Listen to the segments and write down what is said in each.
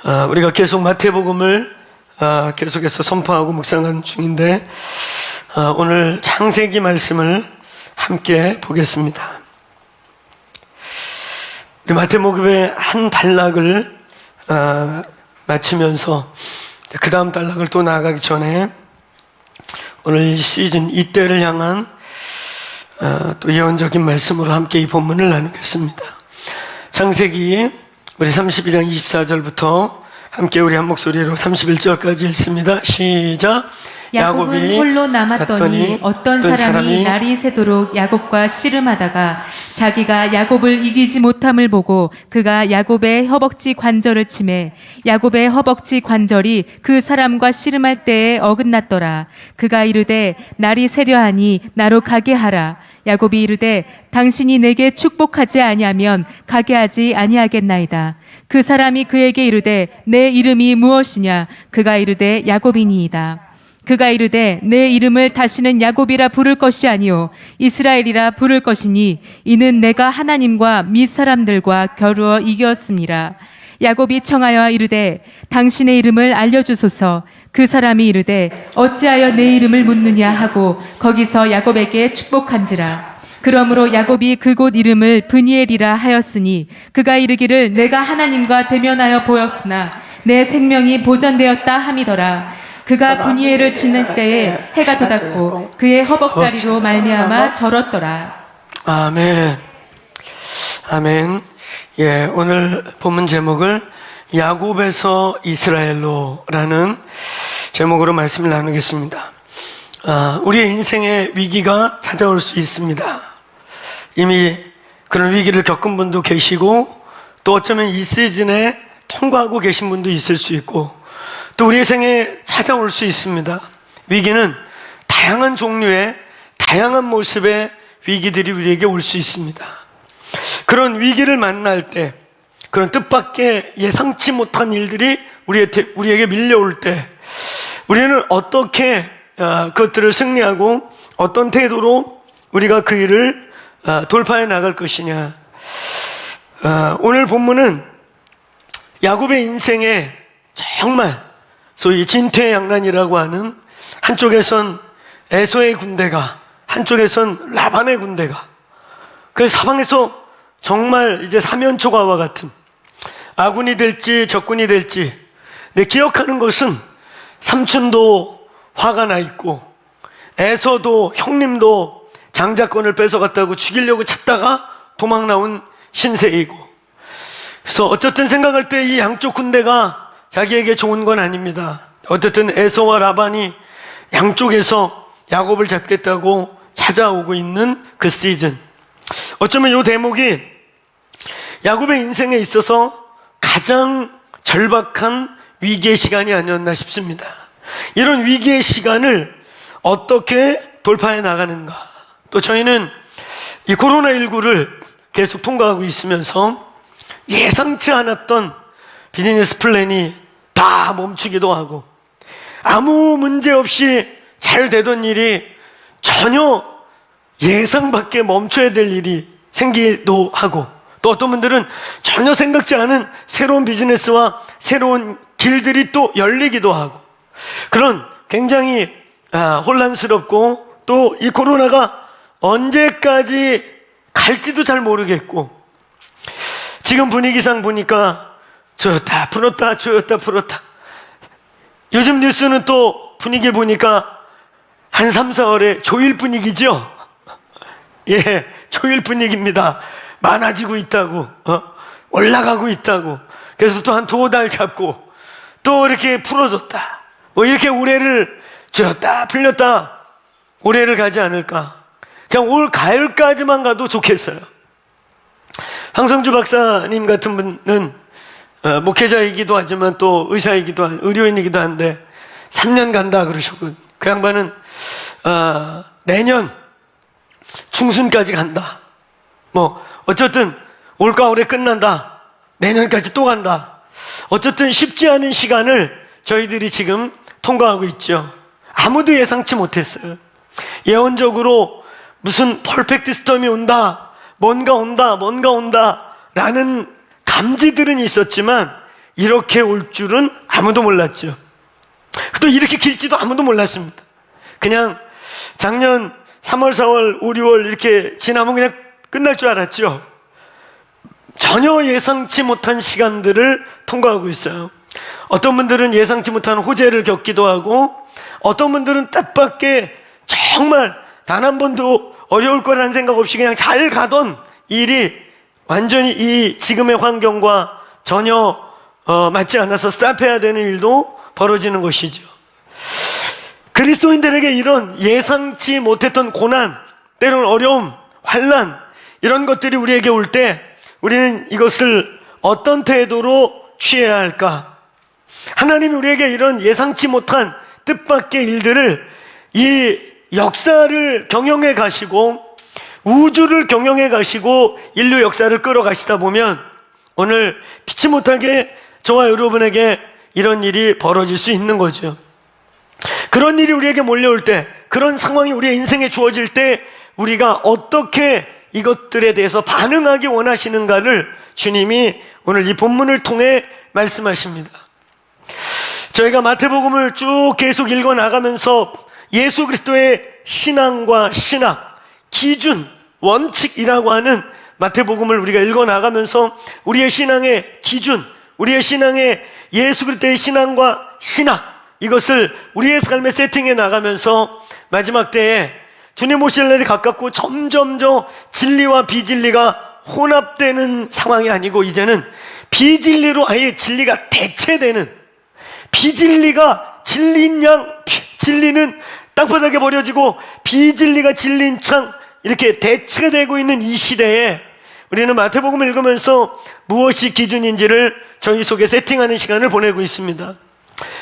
우리가 계속 마태복음을 계속해서 선포하고 묵상하는 중인데 오늘 창세기 말씀을 함께 보겠습니다. 우리 마태복음의 한 단락을 마치면서 그 다음 단락을 또 나아가기 전에 오늘 이 시즌 이때를 향한 또 예언적인 말씀으로 함께 이 본문을 나누겠습니다. 창세기 우리 32장 24절부터 함께 우리 한 목소리로 31절까지 읽습니다. 시작. 야곱은 홀로 남았더니 어떤 사람이 날이 새도록 야곱과 씨름하다가 자기가 야곱을 이기지 못함을 보고 그가 야곱의 허벅지 관절을 치매 야곱의 허벅지 관절이 그 사람과 씨름할 때에 어긋났더라. 그가 이르되 날이 새려하니 나로 가게 하라. 야곱이 이르되 당신이 내게 축복하지 아니하면 가게 하지 아니하겠나이다. 그 사람이 그에게 이르되 내 이름이 무엇이냐? 그가 이르되 야곱이니이다. 그가 이르되 내 이름을 다시는 야곱이라 부를 것이 아니요 이스라엘이라 부를 것이니 이는 내가 하나님과 밑사람들과 겨루어 이겼음이라. 야곱이 청하여 이르되 당신의 이름을 알려주소서. 그 사람이 이르되 어찌하여 내 이름을 묻느냐 하고 거기서 야곱에게 축복한지라. 그러므로 야곱이 그곳 이름을 브니엘이라 하였으니 그가 이르기를 내가 하나님과 대면하여 보였으나 내 생명이 보전되었다 함이더라. 그가 브니엘을 치는 때에 해가 돋았고 그의 허벅다리로 말미암아 절었더라. 아멘. 아멘. 예, 오늘 본문 제목을 야곱에서 이스라엘로라는 제목으로 말씀을 나누겠습니다. 우리의 인생에 위기가 찾아올 수 있습니다. 이미 그런 위기를 겪은 분도 계시고 또 어쩌면 이 시즌에 통과하고 계신 분도 있을 수 있고 또 우리의 생에 찾아올 수 있습니다. 위기는 다양한 종류의 다양한 모습의 위기들이 우리에게 올 수 있습니다. 그런 위기를 만날 때 그런 뜻밖의 예상치 못한 일들이 우리에게 밀려올 때 우리는 어떻게 그것들을 승리하고 어떤 태도로 우리가 그 일을 돌파해 나갈 것이냐. 오늘 본문은 야곱의 인생에 정말 소위 진퇴양난이라고 하는 한쪽에선 에서의 군대가 한쪽에선 라반의 군대가 그 사방에서 정말 이제 사면초가와 같은 아군이 될지 적군이 될지 근데 기억하는 것은 삼촌도 화가 나 있고 에서도 형님도 장자권을 뺏어갔다고 죽이려고 찾다가 도망 나온 신세이고 그래서 어쨌든 생각할 때 이 양쪽 군대가 자기에게 좋은 건 아닙니다. 어쨌든 에서와 라반이 양쪽에서 야곱을 잡겠다고 찾아오고 있는 그 시즌. 어쩌면 이 대목이 야곱의 인생에 있어서 가장 절박한 위기의 시간이 아니었나 싶습니다. 이런 위기의 시간을 어떻게 돌파해 나가는가. 또 저희는 이 코로나19를 계속 통과하고 있으면서 예상치 않았던 비즈니스 플랜이 다 멈추기도 하고 아무 문제 없이 잘 되던 일이 전혀 예상 밖에 멈춰야 될 일이 생기기도 하고 또 어떤 분들은 전혀 생각지 않은 새로운 비즈니스와 새로운 길들이 또 열리기도 하고 그런 굉장히 혼란스럽고 또 이 코로나가 언제까지 갈지도 잘 모르겠고 지금 분위기상 보니까 조였다 풀었다 조였다 풀었다. 요즘 뉴스는 또 분위기 보니까 한 3, 4월에 조일 분위기죠. 예, 조일 분위기입니다. 많아지고 있다고 올라가고 있다고. 그래서 또 한 2달 잡고 또 이렇게 풀어줬다 뭐 이렇게 올해를 조였다 풀렸다 올해를 가지 않을까. 그냥 올 가을까지만 가도 좋겠어요. 황성주 박사님 같은 분은 목회자이기도 하지만 또 의사이기도 한 의료인이기도 한데 3년 간다 그러셨거든요. 그 양반은 내년 중순까지 간다. 뭐 어쨌든 올가을에 끝난다. 내년까지 또 간다. 어쨌든 쉽지 않은 시간을 저희들이 지금 통과하고 있죠. 아무도 예상치 못했어요. 예언적으로 무슨 퍼펙트 스톰이 온다, 뭔가 온다 라는 감지들은 있었지만 이렇게 올 줄은 아무도 몰랐죠. 또 이렇게 길지도 아무도 몰랐습니다. 그냥 작년 3월, 4월, 5, 6월 이렇게 지나면 그냥 끝날 줄 알았죠. 전혀 예상치 못한 시간들을 통과하고 있어요. 어떤 분들은 예상치 못한 호재를 겪기도 하고, 어떤 분들은 뜻밖의 정말 단 한 번도 어려울 거라는 생각 없이 그냥 잘 가던 일이 완전히 이 지금의 환경과 전혀 맞지 않아서 스탑해야 되는 일도 벌어지는 것이죠. 그리스도인들에게 이런 예상치 못했던 고난, 때로는 어려움, 환난, 이런 것들이 우리에게 올 때 우리는 이것을 어떤 태도로 취해야 할까? 하나님이 우리에게 이런 예상치 못한 뜻밖의 일들을, 이 역사를 경영해 가시고 우주를 경영해 가시고 인류 역사를 끌어가시다 보면 오늘 피치 못하게 저와 여러분에게 이런 일이 벌어질 수 있는 거죠. 그런 일이 우리에게 몰려올 때, 그런 상황이 우리의 인생에 주어질 때 우리가 어떻게 이것들에 대해서 반응하기 원하시는가를 주님이 오늘 이 본문을 통해 말씀하십니다. 저희가 마태복음을 쭉 계속 읽어 나가면서 예수 그리스도의 신앙과 신학, 기준, 원칙이라고 하는 마태복음을 우리가 읽어 나가면서 우리의 신앙의 기준, 우리의 신앙의 예수 그리스도의 신앙과 신학, 이것을 우리의 삶에 세팅해 나가면서 마지막 때에 주님 오실 날이 가깝고 점점 저 진리와 비진리가 혼합되는 상황이 아니고 이제는 비진리로 아예 진리가 대체되는, 비진리가 진리인 양 진리는 땅바닥에 버려지고 비진리가 진리인 창 이렇게 대체되고 있는 이 시대에 우리는 마태복음을 읽으면서 무엇이 기준인지를 저희 속에 세팅하는 시간을 보내고 있습니다.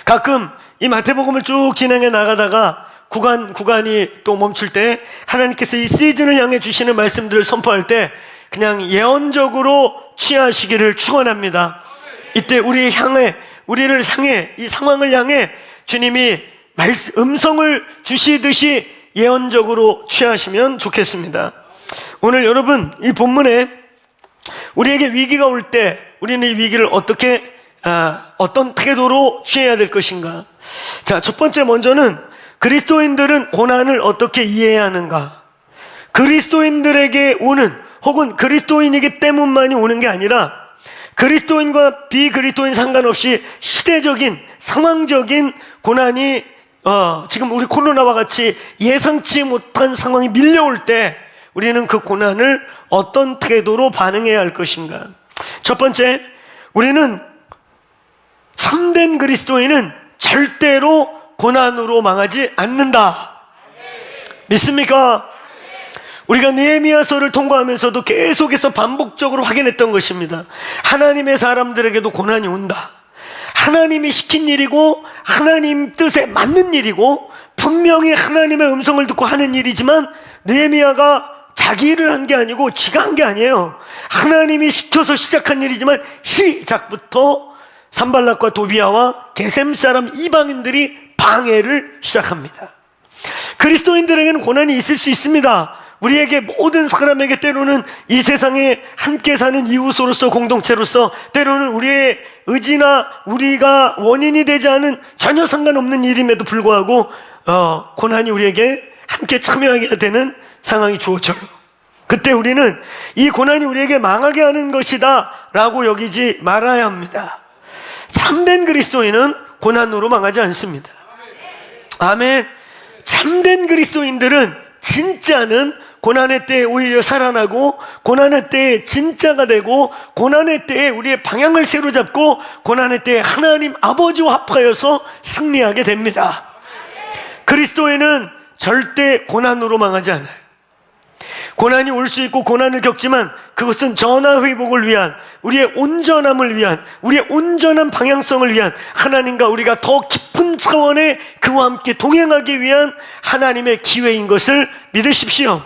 가끔 이 마태복음을 쭉 진행해 나가다가 구간이 또 멈출 때 하나님께서 이 시즌을 향해 주시는 말씀들을 선포할 때 그냥 예언적으로 취하시기를 축원합니다. 이때 우리를 향해 이 상황을 향해 주님이 음성을 주시듯이 예언적으로 취하시면 좋겠습니다. 오늘 여러분 이 본문에 우리에게 위기가 올 때 우리는 이 위기를 어떤 태도로 취해야 될 것인가? 자, 첫 번째 먼저는 그리스도인들은 고난을 어떻게 이해해야 하는가? 그리스도인들에게 오는, 혹은 그리스도인이기 때문만이 오는 게 아니라 그리스도인과 비그리스도인 상관없이 시대적인, 상황적인 고난이 지금 우리 코로나와 같이 예상치 못한 상황이 밀려올 때 우리는 그 고난을 어떤 태도로 반응해야 할 것인가? 첫 번째, 우리는 참된 그리스도인은 절대로 고난으로 망하지 않는다. 믿습니까? 우리가 느헤미야서를 통과하면서도 계속해서 반복적으로 확인했던 것입니다. 하나님의 사람들에게도 고난이 온다. 하나님이 시킨 일이고 하나님 뜻에 맞는 일이고 분명히 하나님의 음성을 듣고 하는 일이지만 느헤미야가 자기 일을 한 게 아니고 지가 한 게 아니에요. 하나님이 시켜서 시작한 일이지만 시작부터 산발락과 도비아와 게셈 사람 이방인들이 방해를 시작합니다. 그리스도인들에게는 고난이 있을 수 있습니다. 우리에게 모든 사람에게 때로는 이 세상에 함께 사는 이웃으로서 공동체로서 때로는 우리의 의지나 우리가 원인이 되지 않은 전혀 상관없는 일임에도 불구하고 고난이 우리에게 함께 참여하게 되는 상황이 주어져요. 그때 우리는 이 고난이 우리에게 망하게 하는 것이다 라고 여기지 말아야 합니다. 참된 그리스도인은 고난으로 망하지 않습니다. 아멘. 참된 그리스도인들은 진짜는 고난의 때에 오히려 살아나고 고난의 때에 진짜가 되고 고난의 때에 우리의 방향을 새로 잡고 고난의 때에 하나님 아버지와 합하여서 승리하게 됩니다. 그리스도인은 절대 고난으로 망하지 않아요. 고난이 올 수 있고 고난을 겪지만 그것은 전화회복을 위한, 우리의 온전함을 위한, 우리의 온전한 방향성을 위한, 하나님과 우리가 더 깊은 차원의 그와 함께 동행하기 위한 하나님의 기회인 것을 믿으십시오.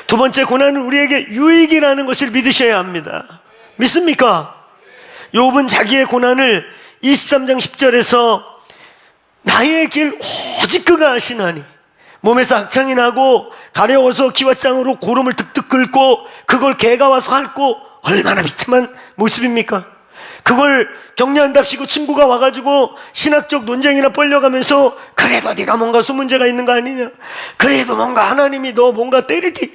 두 번째, 고난은 우리에게 유익이라는 것을 믿으셔야 합니다. 믿습니까? 욥은 자기의 고난을 23장 10절에서 나의 길 오직 그가 아시나니 몸에서 악창이 나고 가려워서 기와장으로 고름을 득득 긁고 그걸 개가 와서 핥고, 얼마나 비참한 모습입니까? 그걸 격려한답시고 친구가 와가지고 신학적 논쟁이나 벌려가면서 그래도 네가 뭔가 수문제가 있는 거 아니냐, 그래도 뭔가 하나님이 너 뭔가 때리기,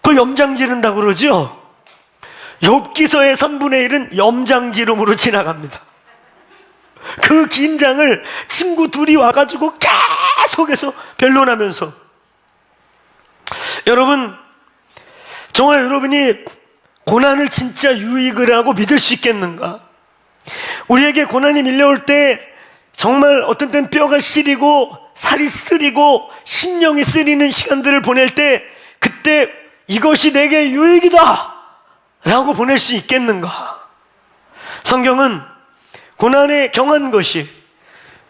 그걸 염장지른다고 그러죠. 욥기서의 3분의 1은 염장지름으로 지나갑니다. 그 긴 장을 친구 둘이 와가지고 계속해서 변론하면서, 여러분, 정말 여러분이 고난을 진짜 유익을 하고 믿을 수 있겠는가? 우리에게 고난이 밀려올 때 정말 어떤 때는 뼈가 시리고 살이 쓰리고 신령이 쓰리는 시간들을 보낼 때, 그때 이것이 내게 유익이다 라고 보낼 수 있겠는가? 성경은 고난에 경한 것이,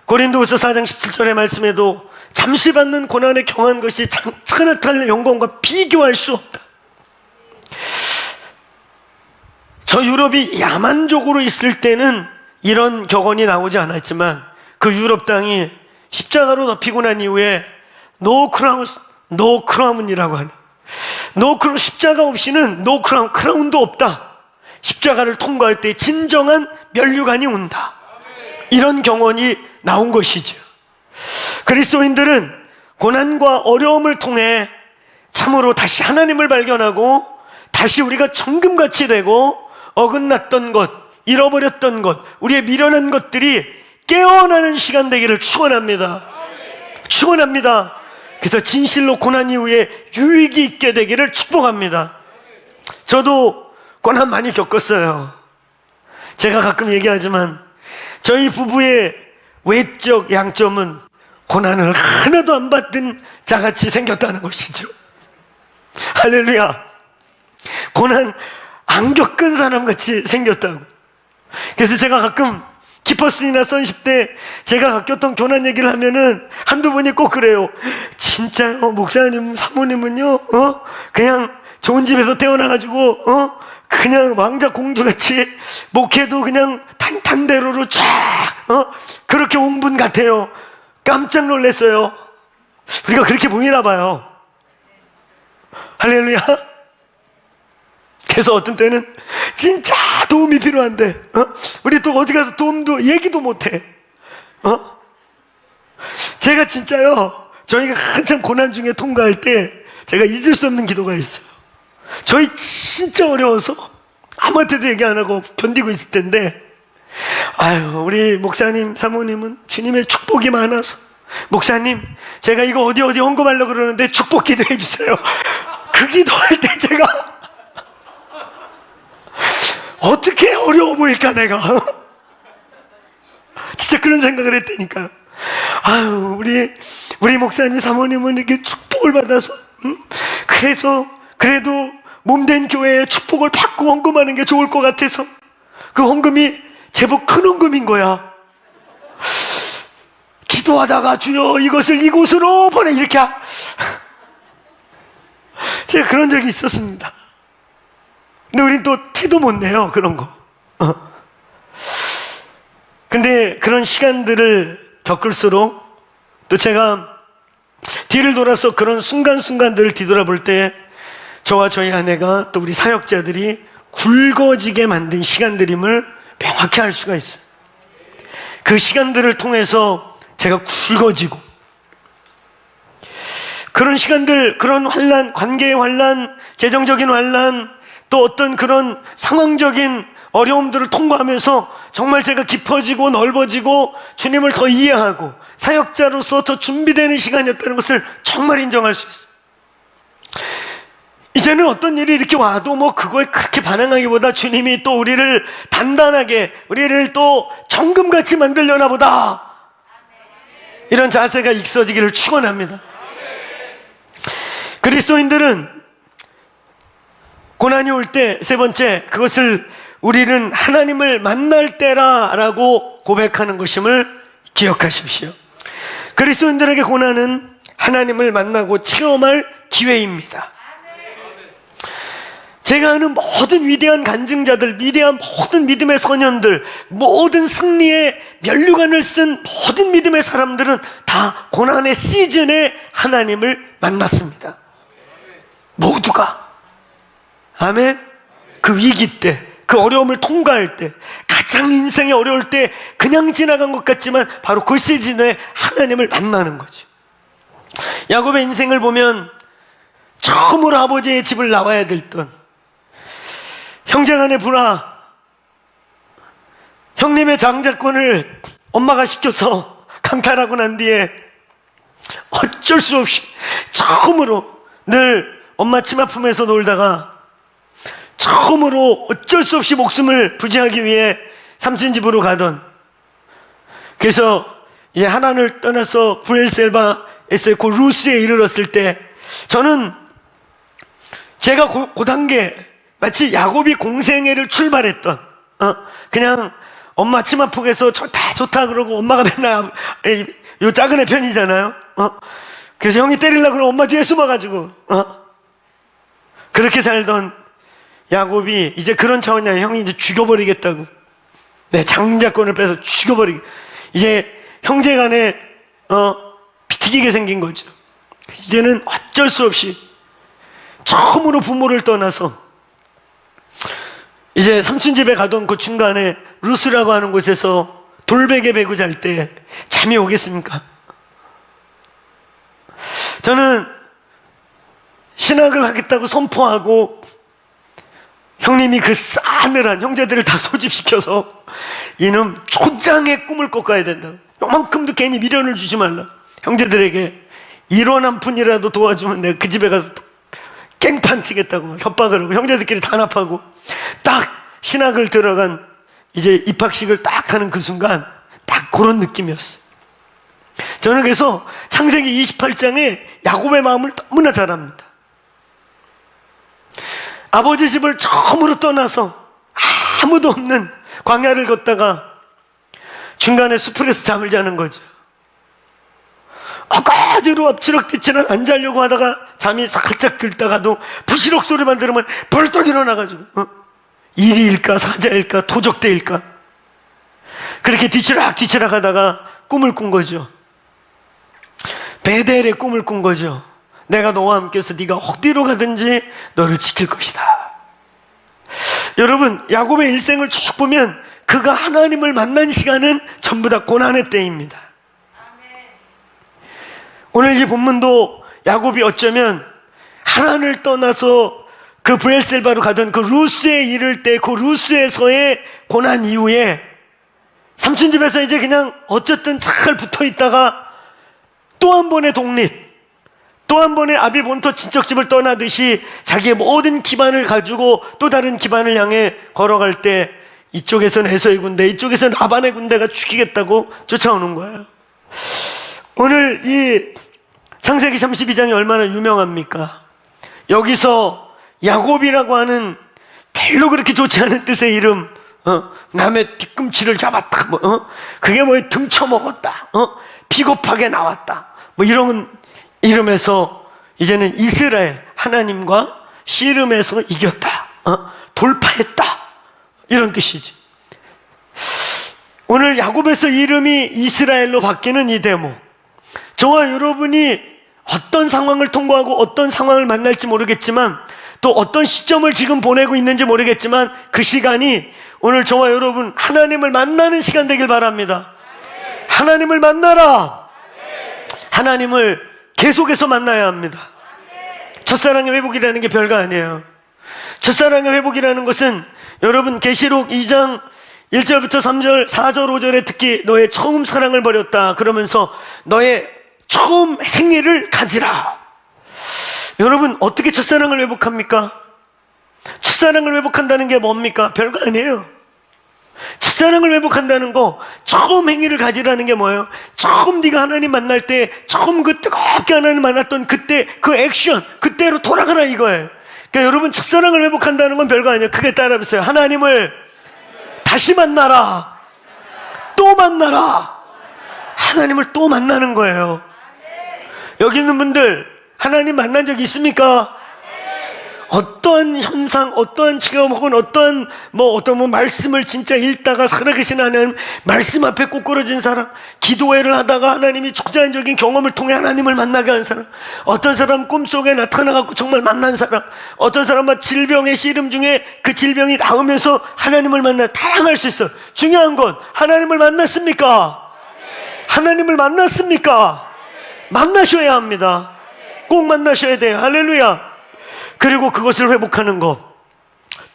고린도후서 4장 17절의 말씀에도 잠시 받는 고난에 경한 것이 천하탈 영광과 비교할 수 없다. 저 유럽이 야만족으로 있을 때는 이런 격언이 나오지 않았지만, 그 유럽 땅이 십자가로 덮이고 난 이후에 노 크라운이라고 하는, 십자가 없이는 노 크라운, 크라운도 없다. 십자가를 통과할 때 진정한 면류관이 온다. 이런 경언이 나온 것이죠. 그리스도인들은 고난과 어려움을 통해 참으로 다시 하나님을 발견하고, 다시 우리가 정금같이 되고, 어긋났던 것, 잃어버렸던 것, 우리의 미련한 것들이 깨어나는 시간 되기를 축원합니다. 축원합니다. 그래서 진실로 고난 이후에 유익이 있게 되기를 축복합니다. 저도 고난 많이 겪었어요. 제가 가끔 얘기하지만 저희 부부의 외적 양점은 고난을 하나도 안 받은 자같이 생겼다는 것이죠. 할렐루야. 고난 안 겪은 사람같이 생겼다고. 그래서 제가 가끔 키퍼슨이나 선십 때 제가 겪었던 고난 얘기를 하면은 한두 분이 꼭 그래요. 진짜요? 목사님, 사모님은요, 그냥 좋은 집에서 태어나가지고, 그냥 왕자 공주같이 목회도 그냥 탄탄대로로 쫙, 그렇게 온 분 같아요. 깜짝 놀랐어요. 우리가 그렇게 보이나 봐요. 할렐루야. 그래서 어떤 때는 진짜 도움이 필요한데, 우리 또 어디 가서 도움도 얘기도 못해. 제가 진짜요, 저희가 한참 고난 중에 통과할 때 제가 잊을 수 없는 기도가 있어요. 저희 진짜 어려워서 아무한테도 얘기 안 하고 견디고 있을 텐데, 아유, 우리 목사님, 사모님은 주님의 축복이 많아서, 목사님, 제가 이거 어디 헌금하려고 그러는데 축복 기도해 주세요. 그 기도할 때 제가 어떻게 어려워 보일까 내가. 진짜 그런 생각을 했다니까요. 아유, 우리 목사님, 사모님은 이렇게 축복을 받아서, 그래도 몸된 교회에 축복을 받고 헌금하는 게 좋을 것 같아서 그 헌금이 제법 큰 헌금인 거야. 기도하다가 주여 이것을 이곳으로 보내, 이렇게 제가 그런 적이 있었습니다. 근데 우린 또 티도 못 내요, 그런 거. 근데 그런 시간들을 겪을수록 또 제가 뒤를 돌아서 그런 순간순간들을 뒤돌아볼 때 저와 저희 아내가 또 우리 사역자들이 굵어지게 만든 시간들임을 명확히 알 수가 있어요. 그 시간들을 통해서 제가 굵어지고, 그런 시간들, 그런 환난, 관계의 환난, 재정적인 환난, 또 어떤 그런 상황적인 어려움들을 통과하면서 정말 제가 깊어지고 넓어지고 주님을 더 이해하고 사역자로서 더 준비되는 시간이었다는 것을 정말 인정할 수 있어요. 이제는 어떤 일이 이렇게 와도 뭐 그거에 그렇게 반응하기보다 주님이 또 우리를 단단하게, 우리를 또 정금같이 만들려나 보다, 이런 자세가 익혀지기를 축원합니다. 그리스도인들은 고난이 올 때 세 번째, 그것을 우리는 하나님을 만날 때라라고 고백하는 것임을 기억하십시오. 그리스도인들에게 고난은 하나님을 만나고 체험할 기회입니다. 제가 아는 모든 위대한 간증자들, 위대한 모든 믿음의 선현들, 모든 승리의 면류관을 쓴 모든 믿음의 사람들은 다 고난의 시즌에 하나님을 만났습니다. 모두가. 아멘. 그 위기 때, 그 어려움을 통과할 때, 가장 인생이 어려울 때 그냥 지나간 것 같지만 바로 그 시즌에 하나님을 만나는 거죠. 야곱의 인생을 보면 처음으로 아버지의 집을 나와야 될 던, 형제간의 불화, 형님의 장자권을 엄마가 시켜서 강탈하고 난 뒤에 어쩔 수 없이 처음으로 늘 엄마 치마 품에서 놀다가 처음으로 어쩔 수 없이 목숨을 부지하기 위해 삼촌 집으로 가던, 그래서 이제 하나님을 떠나서 브엘셀바에서 그 루스에 이르렀을 때 저는 제가 그 단계 마치 야곱이 공생애를 출발했던, 그냥 엄마 치마폭에서 좋다 좋다 그러고 엄마가 맨날 요 작은 애 편이잖아요. 그래서 형이 때리려고 그러면 엄마 뒤에 숨어가지고 그렇게 살던 야곱이 이제 그런 차원이 아니라 형이 이제 죽여버리겠다고, 내 장자권을 빼서 죽여버리게, 이제 형제간에 비티기게 생긴 거죠. 이제는 어쩔 수 없이 처음으로 부모를 떠나서 이제 삼촌 집에 가던 그 중간에 루스라고 하는 곳에서 돌베개 베고 잘 때 잠이 오겠습니까? 저는 신학을 하겠다고 선포하고 형님이 그 싸늘한 형제들을 다 소집시켜서 이놈 초장의 꿈을 꿔가야 된다, 요만큼도 괜히 미련을 주지 말라, 형제들에게 1원 한 푼이라도 도와주면 내가 그 집에 가서 깽판 치겠다고 협박을 하고 형제들끼리 단합하고 딱 신학을 들어간 이제 입학식을 딱 하는 그 순간 딱 그런 느낌이었어요. 저는 그래서 창세기 28장에 야곱의 마음을 너무나 잘 압니다. 아버지 집을 처음으로 떠나서 아무도 없는 광야를 걷다가 중간에 수풀에서 잠을 자는 거죠. 어거지로 엎치락뒤치락 안 자려고 하다가 잠이 살짝 들다가도 부시럭 소리만 들으면 벌떡 일어나가지고 일이일까 사자일까 도적대일까 그렇게 뒤치락 하다가 꿈을 꾼 거죠. 베델의 꿈을 꾼 거죠. 내가 너와 함께해서 네가 어디로 가든지 너를 지킬 것이다. 여러분, 야곱의 일생을 쭉 보면 그가 하나님을 만난 시간은 전부 다 고난의 때입니다. 오늘 이 본문도 야곱이 어쩌면 하나님을 떠나서 그 브엘셀바로 가던 그 루스에 이를 때 그 루스에서의 고난 이후에 삼촌 집에서 이제 그냥 어쨌든 잘 붙어 있다가 또 한 번의 독립, 또 한 번의 아비본토 친척집을 떠나듯이 자기의 모든 기반을 가지고 또 다른 기반을 향해 걸어갈 때 이쪽에서는 에서의 군대, 이쪽에서는 라반의 군대가 죽이겠다고 쫓아오는 거예요. 오늘 이 창세기 32장이 얼마나 유명합니까? 여기서 야곱이라고 하는 별로 그렇게 좋지 않은 뜻의 이름, 남의 뒤꿈치를 잡았다, 그게 뭐에 등쳐먹었다, 비겁하게 나왔다, 뭐 이런 이름에서 이제는 이스라엘, 하나님과 씨름에서 이겼다, 돌파했다, 이런 뜻이지. 오늘 야곱에서 이름이 이스라엘로 바뀌는 이 대목, 저와 여러분이 어떤 상황을 통과하고 어떤 상황을 만날지 모르겠지만 또 어떤 시점을 지금 보내고 있는지 모르겠지만 그 시간이 오늘 저와 여러분 하나님을 만나는 시간 되길 바랍니다. 하나님을 만나라. 하나님을 계속해서 만나야 합니다. 첫사랑의 회복이라는 게 별거 아니에요. 첫사랑의 회복이라는 것은 여러분 계시록 2장 1절부터 3절, 4절, 5절에 특히 너의 처음 사랑을 버렸다 그러면서 너의 처음 행위를 가지라. 여러분, 어떻게 첫사랑을 회복합니까? 첫사랑을 회복한다는 게 뭡니까? 별거 아니에요. 첫사랑을 회복한다는 거, 처음 행위를 가지라는 게 뭐예요? 처음 네가 하나님 만날 때 처음 그 뜨겁게 하나님 만났던 그때 그 액션, 그때로 돌아가라 이거예요. 그러니까 여러분, 첫사랑을 회복한다는 건 별거 아니에요. 크게 따라해보세요. 하나님을 다시 만나라. 또 만나라. 하나님을 또 만나는 거예요. 여기 있는 분들 하나님 만난 적 있습니까? 어떠한 현상, 어떠한 체험 혹은 어떤 말씀을 진짜 읽다가 살아계신 하나님, 말씀 앞에 꼬꾸러진 사람, 기도회를 하다가 하나님이 초자연적인 경험을 통해 하나님을 만나게 한 사람, 어떤 사람 꿈속에 나타나갖고 정말 만난 사람, 어떤 사람은 질병의 씨름 중에 그 질병이 나으면서 하나님을 만나, 다양할 수 있어요. 중요한 건 하나님을 만났습니까? 하나님을 만났습니까? 만나셔야 합니다. 꼭 만나셔야 돼요. 할렐루야. 그리고 그것을 회복하는 것,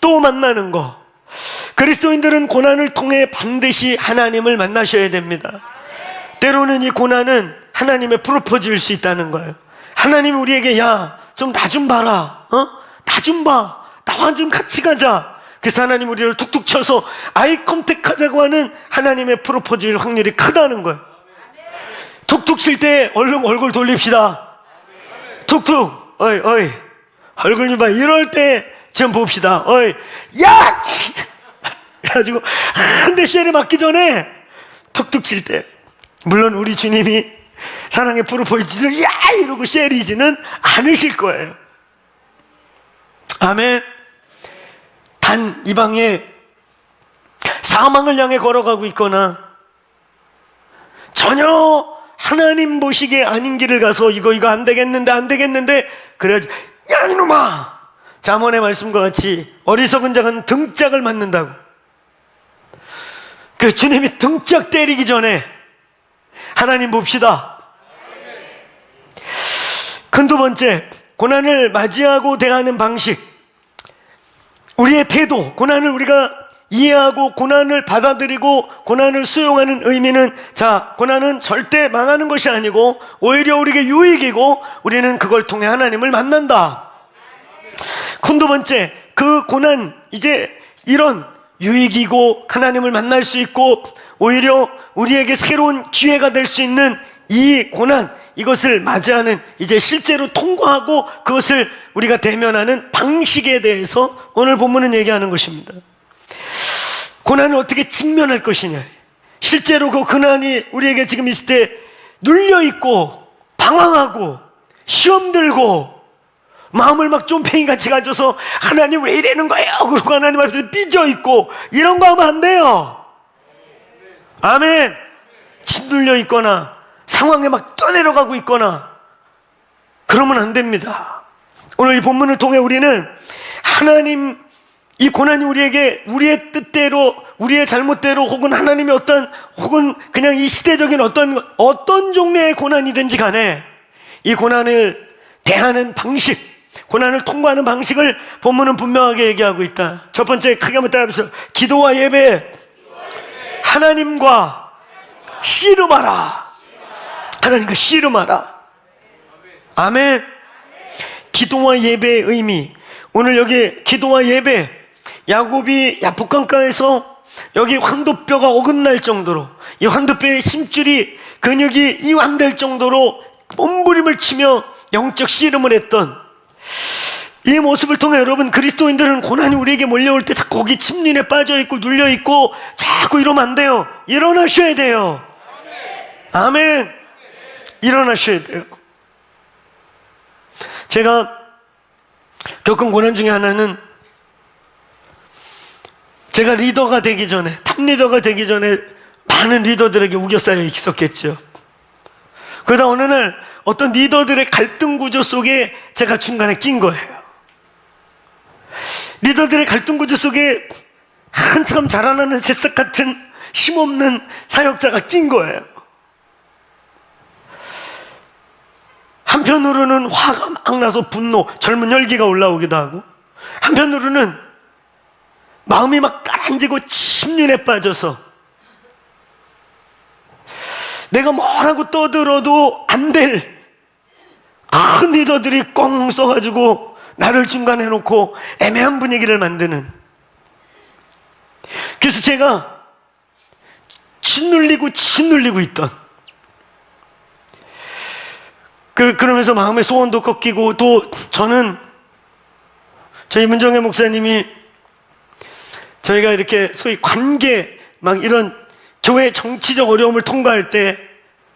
또 만나는 것. 그리스도인들은 고난을 통해 반드시 하나님을 만나셔야 됩니다. 때로는 이 고난은 하나님의 프로포즈일 수 있다는 거예요. 하나님이 우리에게 야, 좀 나 좀 봐라, 나 좀 봐, 나와 좀 같이 가자. 그래서 하나님 우리를 툭툭 쳐서 아이 컨택하자고 하는 하나님의 프로포즈일 확률이 크다는 거예요. 툭툭 칠 때 얼른 얼굴 돌립시다. 툭툭, 어이 어이 얼굴 좀 봐. 이럴 때 좀 봅시다. 어이, 야! 그래가지고 한 대 쉘에 맞기 전에 툭툭 칠 때, 물론 우리 주님이 사랑의 프로포즈를 야! 이러고 쉘이지는 않으실 거예요. 아멘. 단 이 방에 사망을 향해 걸어가고 있거나 전혀 하나님 보시기에 아닌 길을 가서 이거 안 되겠는데 그래가지고 야 이놈아, 잠언의 말씀과 같이 어리석은 자는 등짝을 맞는다고. 그 주님이 등짝 때리기 전에 하나님 봅시다. 큰 두 번째, 고난을 맞이하고 대하는 방식, 우리의 태도. 고난을 우리가 이해하고 고난을 받아들이고 고난을 수용하는 의미는, 자, 고난은 절대 망하는 것이 아니고 오히려 우리에게 유익이고 우리는 그걸 통해 하나님을 만난다. 큰 두 번째, 그 고난, 이제 이런 유익이고 하나님을 만날 수 있고 오히려 우리에게 새로운 기회가 될 수 있는 이 고난, 이것을 맞이하는, 이제 실제로 통과하고 그것을 우리가 대면하는 방식에 대해서 오늘 본문은 얘기하는 것입니다. 고난을 어떻게 직면할 것이냐. 실제로 그 고난이 우리에게 지금 있을 때 눌려있고 방황하고 시험 들고 마음을 막 좀팽이같이 가져서 하나님 왜 이러는 거예요? 그러고 하나님 앞에서 삐져있고 이런 거 하면 안 돼요. 아멘. 짓눌려 있거나 상황에 막 떠내려가고 있거나 그러면 안 됩니다. 오늘 이 본문을 통해 우리는 하나님, 이 고난이 우리에게 우리의 뜻대로, 우리의 잘못대로, 혹은 하나님의 혹은 그냥 이 시대적인 어떤 종류의 고난이든지 간에 이 고난을 대하는 방식, 고난을 통과하는 방식을 본문은 분명하게 얘기하고 있다. 첫 번째, 크게 한번 따라해보세요. 기도와 예배, 하나님과 씨름하라. 하나님과 씨름하라. 아멘. 기도와 예배의 의미. 오늘 여기 기도와 예배, 야곱이 야복강가에서 여기 환도뼈가 어긋날 정도로, 이 환도뼈의 심줄이, 근육이 이완될 정도로 몸부림을 치며 영적 씨름을 했던 이 모습을 통해 여러분, 그리스도인들은 고난이 우리에게 몰려올 때 자꾸 거기 침륜에 빠져있고 눌려있고 자꾸 이러면 안 돼요. 일어나셔야 돼요. 아멘. 일어나셔야 돼요. 제가 겪은 고난 중에 하나는, 제가 리더가 되기 전에, 탑 리더가 되기 전에 많은 리더들에게 우겨싸여 있었겠죠. 그러다 어느 날 어떤 리더들의 갈등 구조 속에 제가 중간에 낀 거예요. 리더들의 갈등 구조 속에 한참 자라나는 새싹 같은 힘없는 사역자가 낀 거예요. 한편으로는 화가 막 나서 분노, 젊은 열기가 올라오기도 하고, 한편으로는 마음이 막 가라앉고 침륜에 빠져서 내가 뭐라고 떠들어도 안 될 큰 리더들이 꽁 써가지고 나를 중간에 놓고 애매한 분위기를 만드는. 그래서 제가 짓눌리고 있던, 그러면서 마음의 소원도 꺾이고, 또 저는 저희 문정혜 목사님이 저희가 이렇게 소위 관계, 막 이런 교회 정치적 어려움을 통과할 때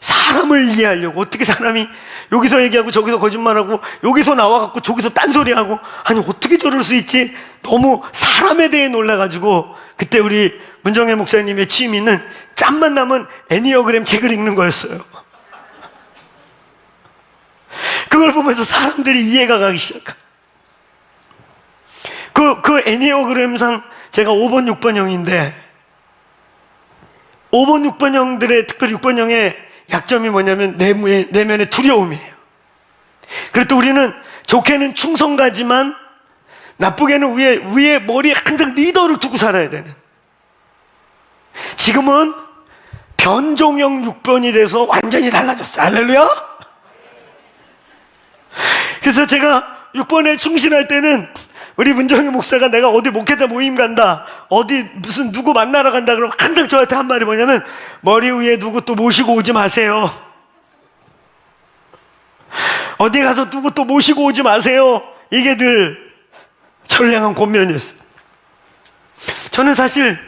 사람을 이해하려고 어떻게 사람이 여기서 얘기하고 저기서 거짓말하고 여기서 나와갖고 저기서 딴소리하고 아니 어떻게 저럴 수 있지? 너무 사람에 대해 놀라가지고 그때 우리 문정혜 목사님의 취미는 짬만 나면 애니어그램 책을 읽는 거였어요. 그걸 보면서 사람들이 이해가 가기 시작한 그 애니어그램상 제가 5번, 6번형인데 5번, 6번형들의 특별히 6번형의 약점이 뭐냐면 내면의 두려움이에요. 그리고 또 우리는 좋게는 충성가지만 나쁘게는 위에 머리에 항상 리더를 두고 살아야 되는, 지금은 변종형 6번이 돼서 완전히 달라졌어요. 할렐루야. 그래서 제가 6번에 충실할 때는 우리 문정희 목사가 내가 어디 목회자 모임 간다, 어디 무슨 누구 만나러 간다 그러면 항상 저한테 한 말이 뭐냐면 머리 위에 누구 또 모시고 오지 마세요. 어디 가서 누구 또 모시고 오지 마세요. 이게 늘 저를 향한 권면이었어요. 저는 사실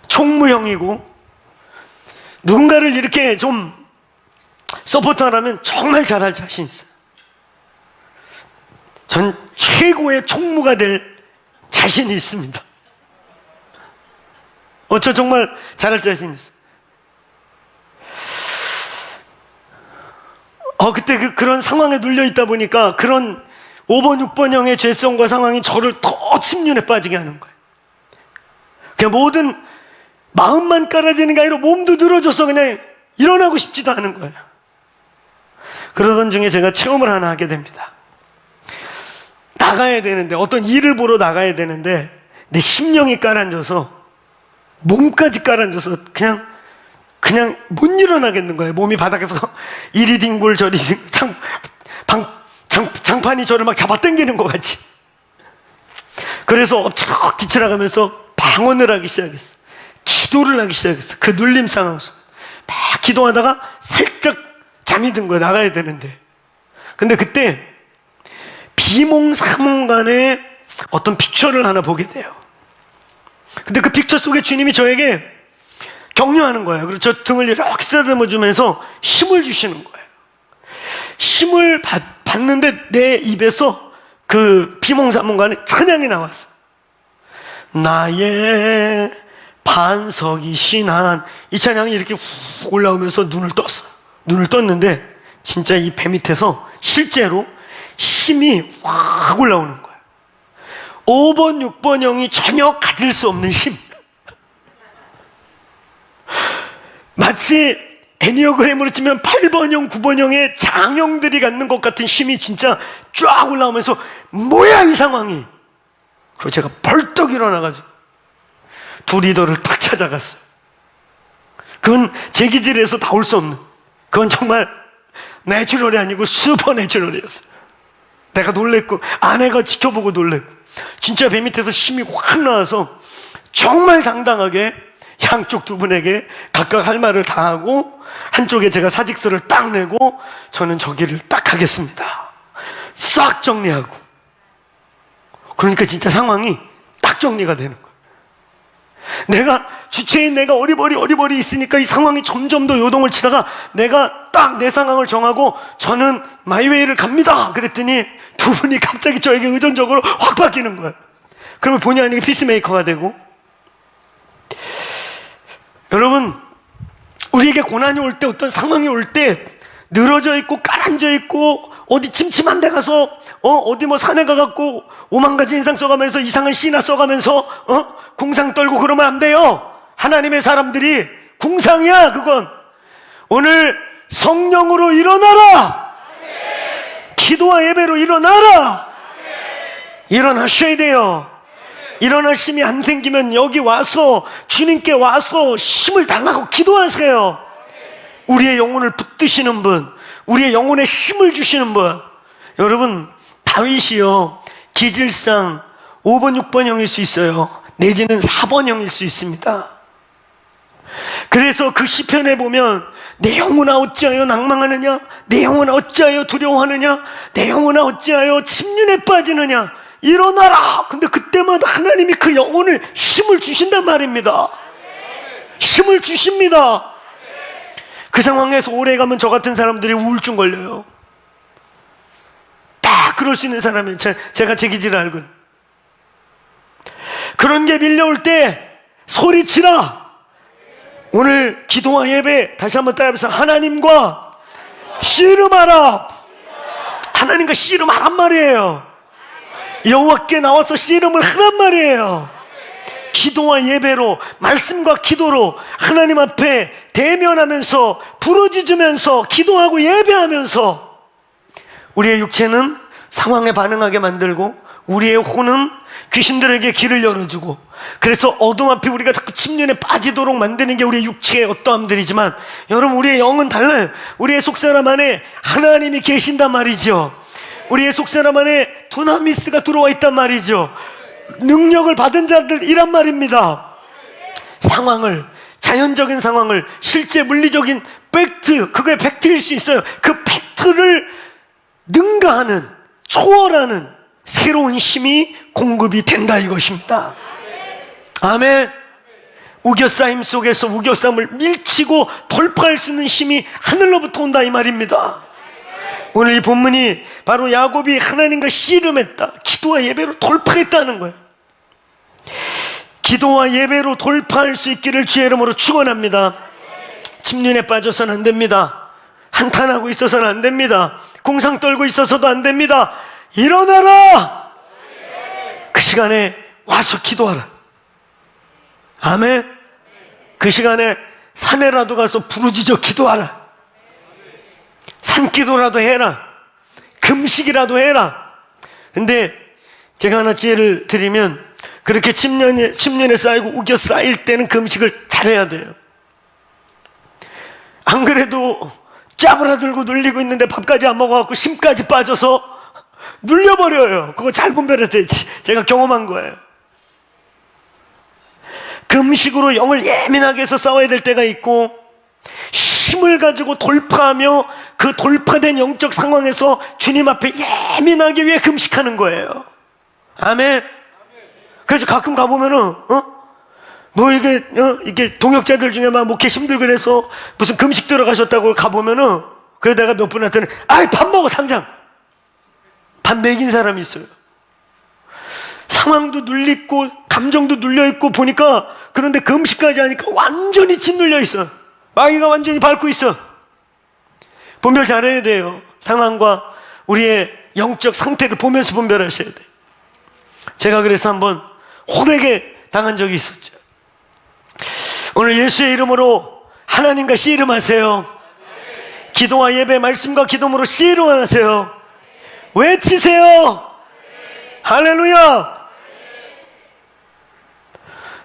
총무형이고 누군가를 이렇게 좀 서포트하라면 정말 잘할 자신 있어요. 전 최고의 총무가 될 자신이 있습니다. 저 정말 잘할 자신 있어요. 그때 그런 상황에 눌려 있다 보니까 그런 5번, 6번형의 죄성과 상황이 저를 더 침륜에 빠지게 하는 거예요. 그냥 모든 마음만 깔아지는 게 아니라 몸도 늘어져서 그냥 일어나고 싶지도 않은 거예요. 그러던 중에 제가 체험을 하나 하게 됩니다. 나가야 되는데, 어떤 일을 보러 나가야 되는데 내 심령이 깔아앉아서 몸까지 깔아앉아서 그냥 못 일어나겠는 거예요. 몸이 바닥에서 이리 뒹굴 저리 장판이 저를 막 잡아당기는 것 같이. 그래서 엎치락 뒤치락하면서 방언을 하기 시작했어. 기도를 하기 시작했어. 그 눌림 상황에서 막 기도하다가 살짝 잠이 든 거예요. 나가야 되는데. 근데 그때 비몽사몽간에 어떤 픽처를 하나 보게 돼요. 근데 그 픽처 속에 주님이 저에게 격려하는 거예요. 그리고 저 등을 이렇게 쓰다듬어 주면서 힘을 주시는 거예요. 힘을 받는데 내 입에서 그 비몽사몽간에 찬양이 나왔어. 나의 반석이신 한, 이 찬양이 이렇게 훅 올라오면서 눈을 떴어요. 눈을 떴는데 진짜 이 배 밑에서 실제로 힘이 확 올라오는 거예요. 5번, 6번형이 전혀 가질 수 없는 힘. 마치 애니어그램으로 치면 8번형, 9번형의 장형들이 갖는 것 같은 힘이 진짜 쫙 올라오면서 뭐야 이 상황이. 그리고 제가 벌떡 일어나가지고 두 리더를 딱 찾아갔어요. 그건 제 기질에서 나올 수 없는, 그건 정말 내추럴이 아니고 슈퍼 내추럴이었어요. 내가 놀랬고 아내가 지켜보고 놀랬고 진짜 배 밑에서 힘이 확 나와서 정말 당당하게 양쪽 두 분에게 각각 할 말을 다 하고, 한쪽에 제가 사직서를 딱 내고 저는 저 길을 딱 하겠습니다. 싹 정리하고. 그러니까 진짜 상황이 딱 정리가 되는 거예요. 내가 주체인 내가 어리버리 있으니까 이 상황이 점점 더 요동을 치다가 내가 딱 내 상황을 정하고 저는 마이웨이를 갑니다 그랬더니 두 분이 갑자기 저에게 의존적으로 확 바뀌는 거예요. 그러면 본의 아니게 피스메이커가 되고. 여러분, 우리에게 고난이 올 때, 어떤 상황이 올 때 늘어져 있고 깔아앉아 있고 어디 침침한 데 가서 어디 뭐 산에 가갖고 5만 가지 인상 써가면서 이상한 시나 써가면서 궁상 떨고 그러면 안 돼요. 하나님의 사람들이 궁상이야 그건. 오늘 성령으로 일어나라. 기도와 예배로 일어나라. 일어나셔야 돼요. 일어날 힘이 안 생기면 여기 와서 주님께 와서 힘을 달라고 기도하세요. 우리의 영혼을 붙드시는 분, 우리의 영혼에 힘을 주시는 분. 여러분, 다윗이요 기질상 5번, 6번형일 수 있어요. 내지는 4번형일 수 있습니다. 그래서 그 시편에 보면 내 영혼아 어찌하여 낭망하느냐, 내 영혼아 어찌하여 두려워하느냐, 내 영혼아 어찌하여 침륜에 빠지느냐, 일어나라. 근데 그때마다 하나님이 그 영혼을 힘을 주신단 말입니다. 힘을 주십니다. 그 상황에서 오래 가면 저 같은 사람들이 우울증 걸려요. 다 그럴 수 있는 사람이에요. 제가 제 기질을 알거든요. 그런 게 밀려올 때 소리치라. 오늘 기도와 예배 다시 한번 따라해서 하나님과 씨름하라. 하나님과 씨름하란 말이에요. 여호와께 나와서 씨름을 하란 말이에요. 기도와 예배로, 말씀과 기도로 하나님 앞에 대면하면서 부르짖으면서 기도하고 예배하면서 우리의 육체는 상황에 반응하게 만들고 우리의 혼은 귀신들에게 길을 열어주고, 그래서 어둠 앞에 우리가 자꾸 침륜에 빠지도록 만드는 게 우리의 육체의 어떠함들이지만, 여러분 우리의 영은 달라요. 우리의 속사람 안에 하나님이 계신단 말이죠. 우리의 속사람 안에 두나미스가 들어와 있단 말이죠. 능력을 받은 자들이란 말입니다. 상황을, 자연적인 상황을, 실제 물리적인 팩트, 그게 팩트일 수 있어요. 그 팩트를 능가하는, 초월하는 새로운 힘이 공급이 된다 이것입니다. 아멘. 우겨싸임 속에서 우겨싸임을 밀치고 돌파할 수 있는 힘이 하늘로부터 온다 이 말입니다. 오늘 이 본문이 바로 야곱이 하나님과 씨름했다, 기도와 예배로 돌파했다는 거예요. 기도와 예배로 돌파할 수 있기를 주의 이름으로 축원합니다. 침륜에 빠져서는 안 됩니다. 한탄하고 있어서는 안 됩니다. 궁상 떨고 있어서도 안 됩니다. 일어나라. 그 시간에 와서 기도하라. 아멘. 그 시간에 산에라도 가서 부르짖어 기도하라. 산기도라도 해라. 금식이라도 해라. 근데 제가 하나 지혜를 드리면, 그렇게 침륜에 쌓이고 우겨 쌓일 때는 금식을 잘해야 돼요. 안 그래도 짜부라들고 눌리고 있는데 밥까지 안 먹어갖고 심까지 빠져서 눌려버려요. 그거 잘 분별해야 되지. 제가 경험한 거예요. 금식으로 영을 예민하게 해서 싸워야 될 때가 있고, 힘을 가지고 돌파하며 그 돌파된 영적 상황에서 주님 앞에 예민하기 위해 금식하는 거예요. 아멘. 그래서 가끔 가보면은 이게 동역자들 중에 막 목회 힘들고 그래서 무슨 금식 들어가셨다고 가보면은, 그래서 내가 몇 분한테는 아이 밥 먹어 당장. 밥 먹인 사람이 있어요. 상황도 눌리고 감정도 눌려있고 보니까, 그런데 금식까지 하니까 완전히 짓눌려 있어. 마귀가 완전히 밟고 있어. 분별 잘해야 돼요. 상황과 우리의 영적 상태를 보면서 분별하셔야 돼요. 제가 그래서 한번 호되게 당한 적이 있었죠. 오늘 예수의 이름으로 하나님과 씨름하세요. 기도와 예배, 말씀과 기도로 씨름하세요. 외치세요. 할렐루야.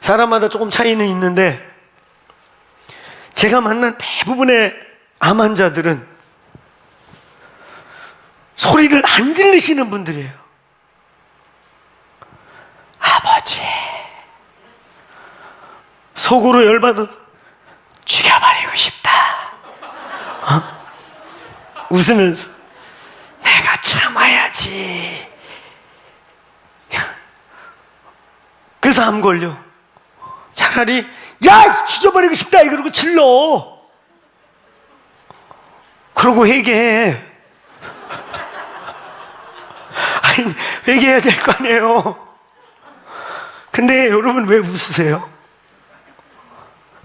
사람마다 조금 차이는 있는데, 제가 만난 대부분의 암 환자들은 소리를 안 지르시는 분들이에요. 아버지, 속으로 열받아도 죽여버리고 싶다. 웃으면서 내가 참아야지. 그래서 암 걸려. 차라리 야 죽여버리고 싶다 이러고 질러. 그러고 회개해. 아니 회개해야 될 거 아니에요. 근데 여러분 왜 웃으세요?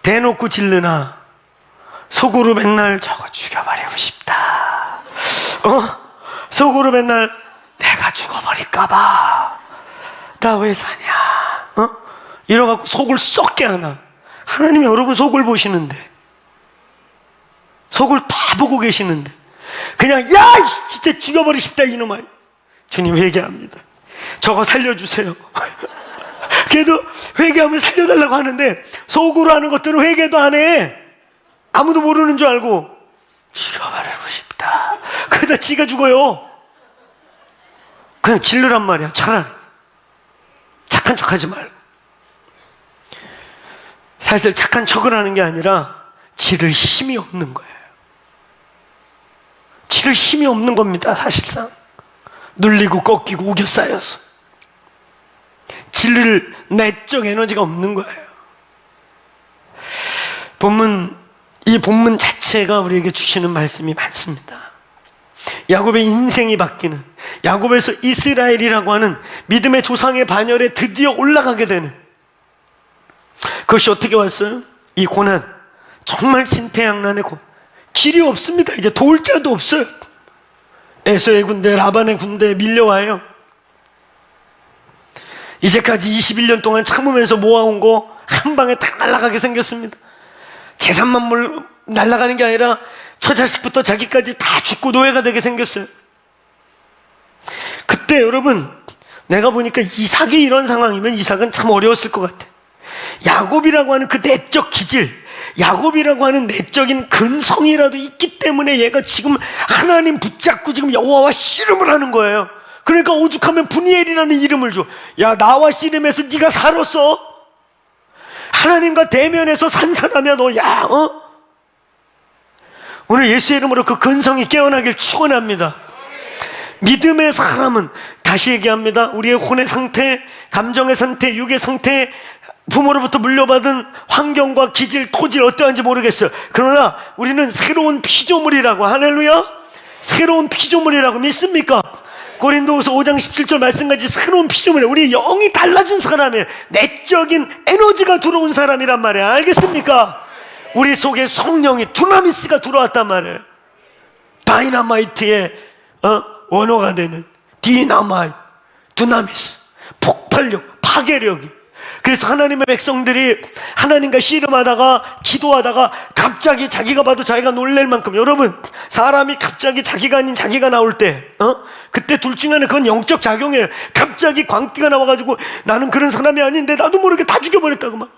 대놓고 질르나 속으로 맨날 저거 죽여버리고 싶다. 속으로 맨날 내가 죽어버릴까봐 나 왜 사냐. 이러갖고 속을 썩게 하나. 하나님이 여러분 속을 보시는데, 속을 다 보고 계시는데 그냥 야 진짜 죽여버리고 싶다 이놈아. 주님 회개합니다. 저거 살려주세요. 그래도 회개하면 살려달라고 하는데 속으로 하는 것들은 회개도 안 해. 아무도 모르는 줄 알고 죽여버리고 싶다. 그러다 지가 죽어요. 그냥 질르란 말이야. 차라리 착한 척하지 말고. 사실 착한 척을 하는 게 아니라 지를 힘이 없는 거예요. 지를 힘이 없는 겁니다. 사실상 눌리고 꺾이고 우겨 쌓여서 질릴 내적 에너지가 없는 거예요. 본문 이 본문 자체가 우리에게 주시는 말씀이 많습니다. 야곱의 인생이 바뀌는, 야곱에서 이스라엘이라고 하는 믿음의 조상의 반열에 드디어 올라가게 되는, 그것이 어떻게 왔어요? 이 고난, 정말 신태양난의 고난, 길이 없습니다. 이제 도울 자도 없어요. 에서의 군대, 라반의 군대에 밀려와요. 이제까지 21년 동안 참으면서 모아온 거 한 방에 다 날아가게 생겼습니다. 재산만 날아가는 게 아니라 처자식부터 자기까지 다 죽고 노예가 되게 생겼어요. 그때 여러분, 내가 보니까 이삭이 이런 상황이면 이삭은 참 어려웠을 것 같아. 야곱이라고 하는 그 내적 기질, 야곱이라고 하는 내적인 근성이라도 있기 때문에 얘가 지금 하나님 붙잡고 지금 여호와와 씨름을 하는 거예요. 그러니까 오죽하면 분이엘이라는 이름을 줘. 야, 나와 씨름해서 네가 살았어. 하나님과 대면해서 산산하며 너, 오늘 예수의 이름으로 그 근성이 깨어나길 축원합니다. 믿음의 사람은, 다시 얘기합니다, 우리의 혼의 상태, 감정의 상태, 육의 상태, 부모로부터 물려받은 환경과 기질, 토질 어떠한지 모르겠어요. 그러나 우리는 새로운 피조물이라고, 할렐루야, 새로운 피조물이라고 믿습니까? 고린도후서 5장 17절 말씀까지 새로운 피조물이에요. 우리 영이 달라진 사람이에요. 내적인 에너지가 들어온 사람이란 말이에요. 알겠습니까? 우리 속에 성령이, 두나미스가 들어왔단 말이에요. 다이나마이트의 원어가 되는 디나마이트, 두나미스, 폭발력, 파괴력이. 그래서 하나님의 백성들이 하나님과 씨름하다가 기도하다가 갑자기 자기가 봐도 자기가 놀랄 만큼, 여러분, 사람이 갑자기 자기가 아닌 자기가 나올 때, 그때 둘 중에 하나, 그건 영적 작용이에요. 갑자기 광기가 나와가지고 나는 그런 사람이 아닌데 나도 모르게 다 죽여버렸다고 막,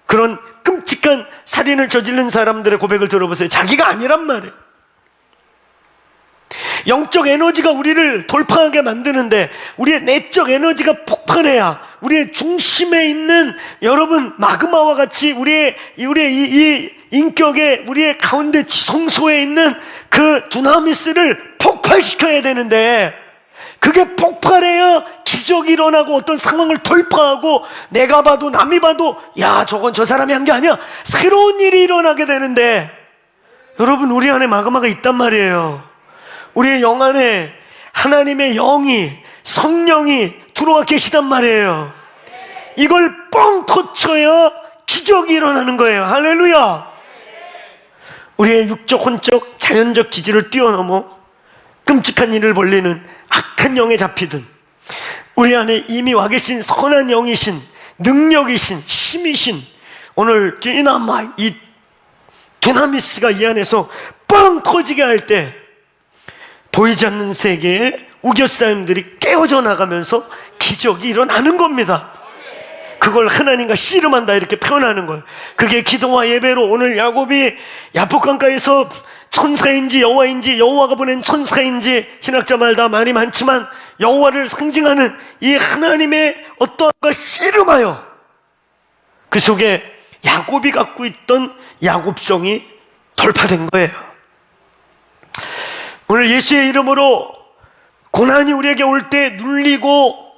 그런 끔찍한 살인을 저지른 사람들의 고백을 들어보세요. 자기가 아니란 말이에요. 영적 에너지가 우리를 돌파하게 만드는데, 우리의 내적 에너지가 폭발해야 우리의 중심에 있는, 여러분, 마그마와 같이 우리의 이 인격에, 우리의 가운데 지성소에 있는 그 두나미스를 폭발시켜야 되는데, 그게 폭발해야 기적이 일어나고 어떤 상황을 돌파하고, 내가 봐도 남이 봐도 야, 저건 저 사람이 한 게 아니야, 새로운 일이 일어나게 되는데, 여러분, 우리 안에 마그마가 있단 말이에요. 우리의 영 안에 하나님의 영이, 성령이 들어와 계시단 말이에요. 이걸 뻥 터쳐야 기적이 일어나는 거예요. 할렐루야. 우리의 육적, 혼적, 자연적 기질을 뛰어넘어 끔찍한 일을 벌리는 악한 영에 잡히든, 우리 안에 이미 와 계신 선한 영이신, 능력이신, 힘이신, 오늘 디나마이, 이 두나미스가 이 안에서 뻥 터지게 할 때 보이지 않는 세계의 우겨싸임들이 깨어져 나가면서 기적이 일어나는 겁니다. 그걸 하나님과 씨름한다, 이렇게 표현하는 거예요. 그게 기도와 예배로, 오늘 야곱이 야복강가에서 천사인지 여호와인지, 여호와가 보낸 천사인지 신학자마다 말이 많지만, 여호와를 상징하는 이 하나님의 어떠한가 씨름하여 그 속에 야곱이 갖고 있던 야곱성이 돌파된 거예요. 오늘 예수의 이름으로 고난이 우리에게 올 때 눌리고,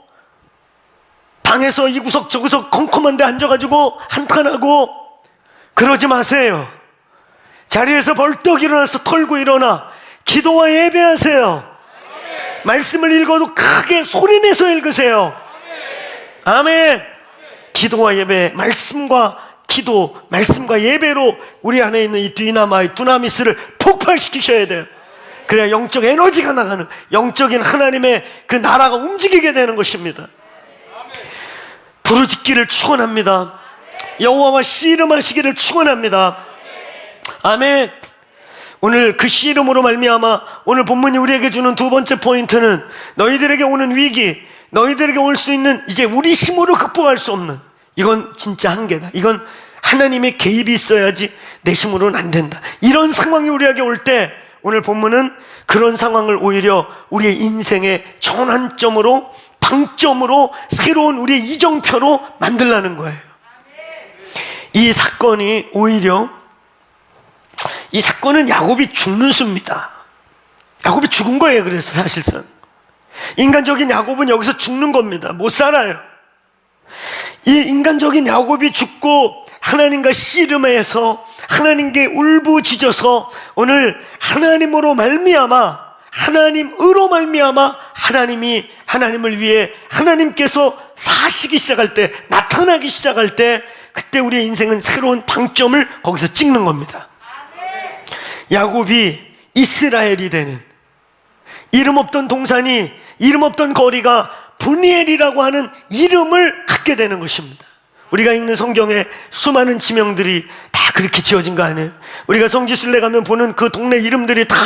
방에서 이 구석 저 구석 컴컴한 데 앉아가지고 한탄하고 그러지 마세요. 자리에서 벌떡 일어나서 털고 일어나 기도와 예배하세요. 말씀을 읽어도 크게 소리내서 읽으세요. 아멘. 기도와 예배, 말씀과 기도, 말씀과 예배로 우리 안에 있는 이 디나마이, 두나미스를 폭발시키셔야 돼요. 그래야 영적 에너지가 나가는, 영적인 하나님의 그 나라가 움직이게 되는 것입니다. 부르짖기를 축원합니다. 여호와와 씨름하시기를 축원합니다. 아멘. 오늘 그 씨름으로 말미암아 오늘 본문이 우리에게 주는 두 번째 포인트는, 너희들에게 오는 위기, 너희들에게 올 수 있는, 이제 우리 힘으로 극복할 수 없는, 이건 진짜 한계다, 이건 하나님의 개입이 있어야지 내 힘으로는 안 된다, 이런 상황이 우리에게 올 때, 오늘 본문은 그런 상황을 오히려 우리의 인생의 전환점으로, 방점으로, 새로운 우리의 이정표로 만들라는 거예요. 이 사건이 오히려, 이 사건은 야곱이 죽는 수입니다. 야곱이 죽은 거예요. 그래서 사실상 인간적인 야곱은 여기서 죽는 겁니다. 못 살아요. 이 인간적인 야곱이 죽고 하나님과 씨름해서 하나님께 울부짖어서 오늘 하나님으로 말미암아, 하나님으로 말미암아 하나님을 위해 하나님께서 사시기 시작할 때, 나타나기 시작할 때, 그때 우리의 인생은 새로운 방점을 거기서 찍는 겁니다. 야곱이 이스라엘이 되는, 이름 없던 동산이, 이름 없던 거리가 브니엘이라고 하는 이름을 갖게 되는 것입니다. 우리가 읽는 성경에 수많은 지명들이 다 그렇게 지어진 거 아니에요? 우리가 성지순례 가면 보는 그 동네 이름들이 다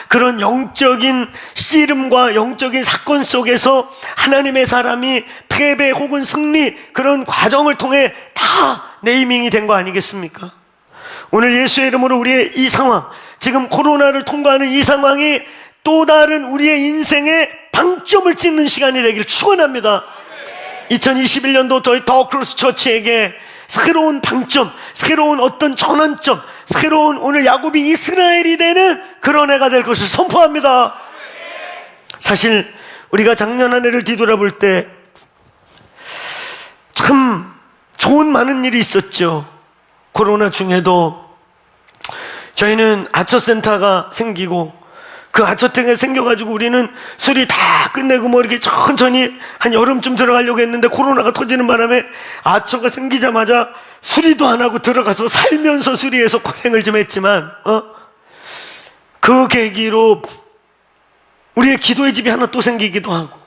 그런 영적인 씨름과 영적인 사건 속에서 하나님의 사람이 패배 혹은 승리, 그런 과정을 통해 다 네이밍이 된 거 아니겠습니까? 오늘 예수의 이름으로 우리의 이 상황, 지금 코로나를 통과하는 이 상황이 또 다른 우리의 인생의 방점을 찍는 시간이 되길 축원합니다. 2021년도 저희 더 크로스 처치에게 새로운 방점, 새로운 어떤 전환점, 새로운 오늘 야곱이 이스라엘이 되는 그런 해가 될 것을 선포합니다. 사실 우리가 작년 한 해를 뒤돌아볼 때 참 좋은 많은 일이 있었죠. 코로나 중에도 저희는 아처센터가 생기고, 그 아처센터가 생겨가지고 우리는 수리 다 끝내고 뭐 이렇게 천천히 한 여름쯤 들어가려고 했는데 코로나가 터지는 바람에 아처가 생기자마자 수리도 안 하고 들어가서 살면서 수리해서 고생을 좀 했지만, 그 계기로 우리의 기도의 집이 하나 또 생기기도 하고,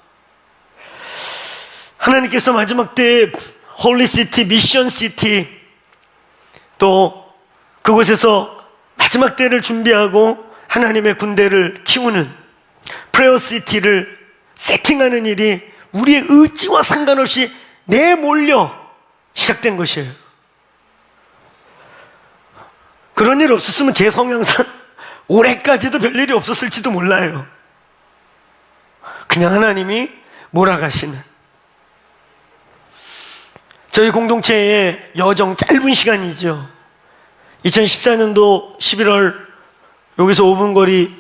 하나님께서 마지막 때에 홀리시티, 미션시티, 또 그곳에서 마지막 때를 준비하고 하나님의 군대를 키우는 프레어시티를 세팅하는 일이 우리의 의지와 상관없이 내몰려 시작된 것이에요. 그런 일 없었으면 제 성향상 올해까지도 별일이 없었을지도 몰라요. 그냥 하나님이 몰아가시는, 저희 공동체의 여정 짧은 시간이죠. 2014년도 11월 여기서 5분 거리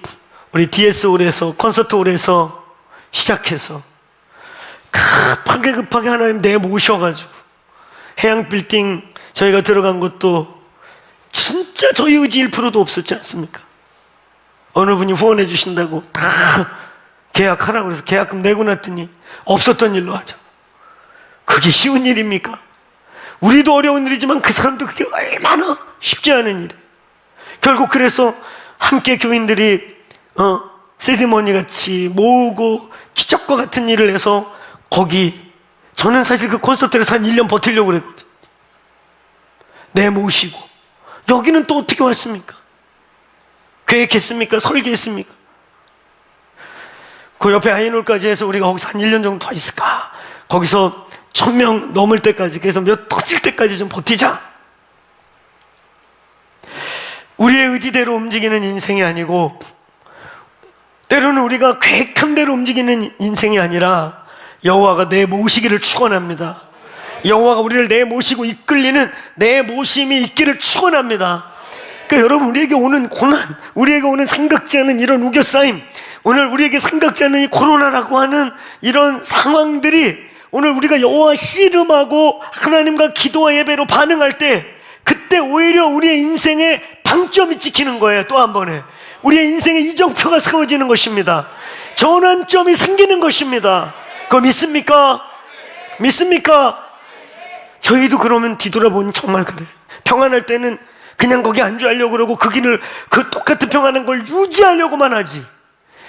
우리 DS홀에서, 콘서트홀에서 시작해서 급하게 하나님 내모셔가지고 해양빌딩 저희가 들어간 것도 진짜 저희 의지 1%도 없었지 않습니까? 어느 분이 후원해 주신다고 다 계약하라고 그래서 계약금 내고 났더니 없었던 일로 하자. 그게 쉬운 일입니까? 우리도 어려운 일이지만 그 사람도 그게 얼마나 쉽지 않은 일이에요. 결국 그래서 함께 교인들이 세리머니 같이 모으고 기적과 같은 일을 해서 거기, 저는 사실 그 콘서트에서 한 1년 버티려고 그랬거든요. 모시고 여기는 또 어떻게 왔습니까? 계획했습니까? 설계했습니까? 그 옆에 아이놀까지 해서 우리가 거기서 한 1년 정도 더 있을까? 거기서 1000명 넘을 때까지, 그래서 몇 터질 때까지 좀 버티자. 우리의 의지대로 움직이는 인생이 아니고, 때로는 우리가 계획한 대로 움직이는 인생이 아니라 여호와가 내모시기를 축원합니다. 여호와가 우리를 내모시고 이끌리는 내모심이 있기를 축원합니다. 그러니까 여러분, 우리에게 오는 고난, 우리에게 오는 생각지 않은 이런 우겨싸임, 오늘 우리에게 생각지 않는 이 코로나라고 하는 이런 상황들이 오늘 우리가 여호와 씨름하고 하나님과 기도와 예배로 반응할 때, 그때 오히려 우리의 인생의 방점이 찍히는 거예요. 또 한 번에 우리의 인생의 이정표가 세워지는 것입니다. 전환점이 생기는 것입니다. 그거 믿습니까? 믿습니까? 저희도 그러면 뒤돌아보니 정말 그래. 평안할 때는 그냥 거기 안주하려고 그러고 그 길을, 그 똑같은 평안한 걸 유지하려고만 하지.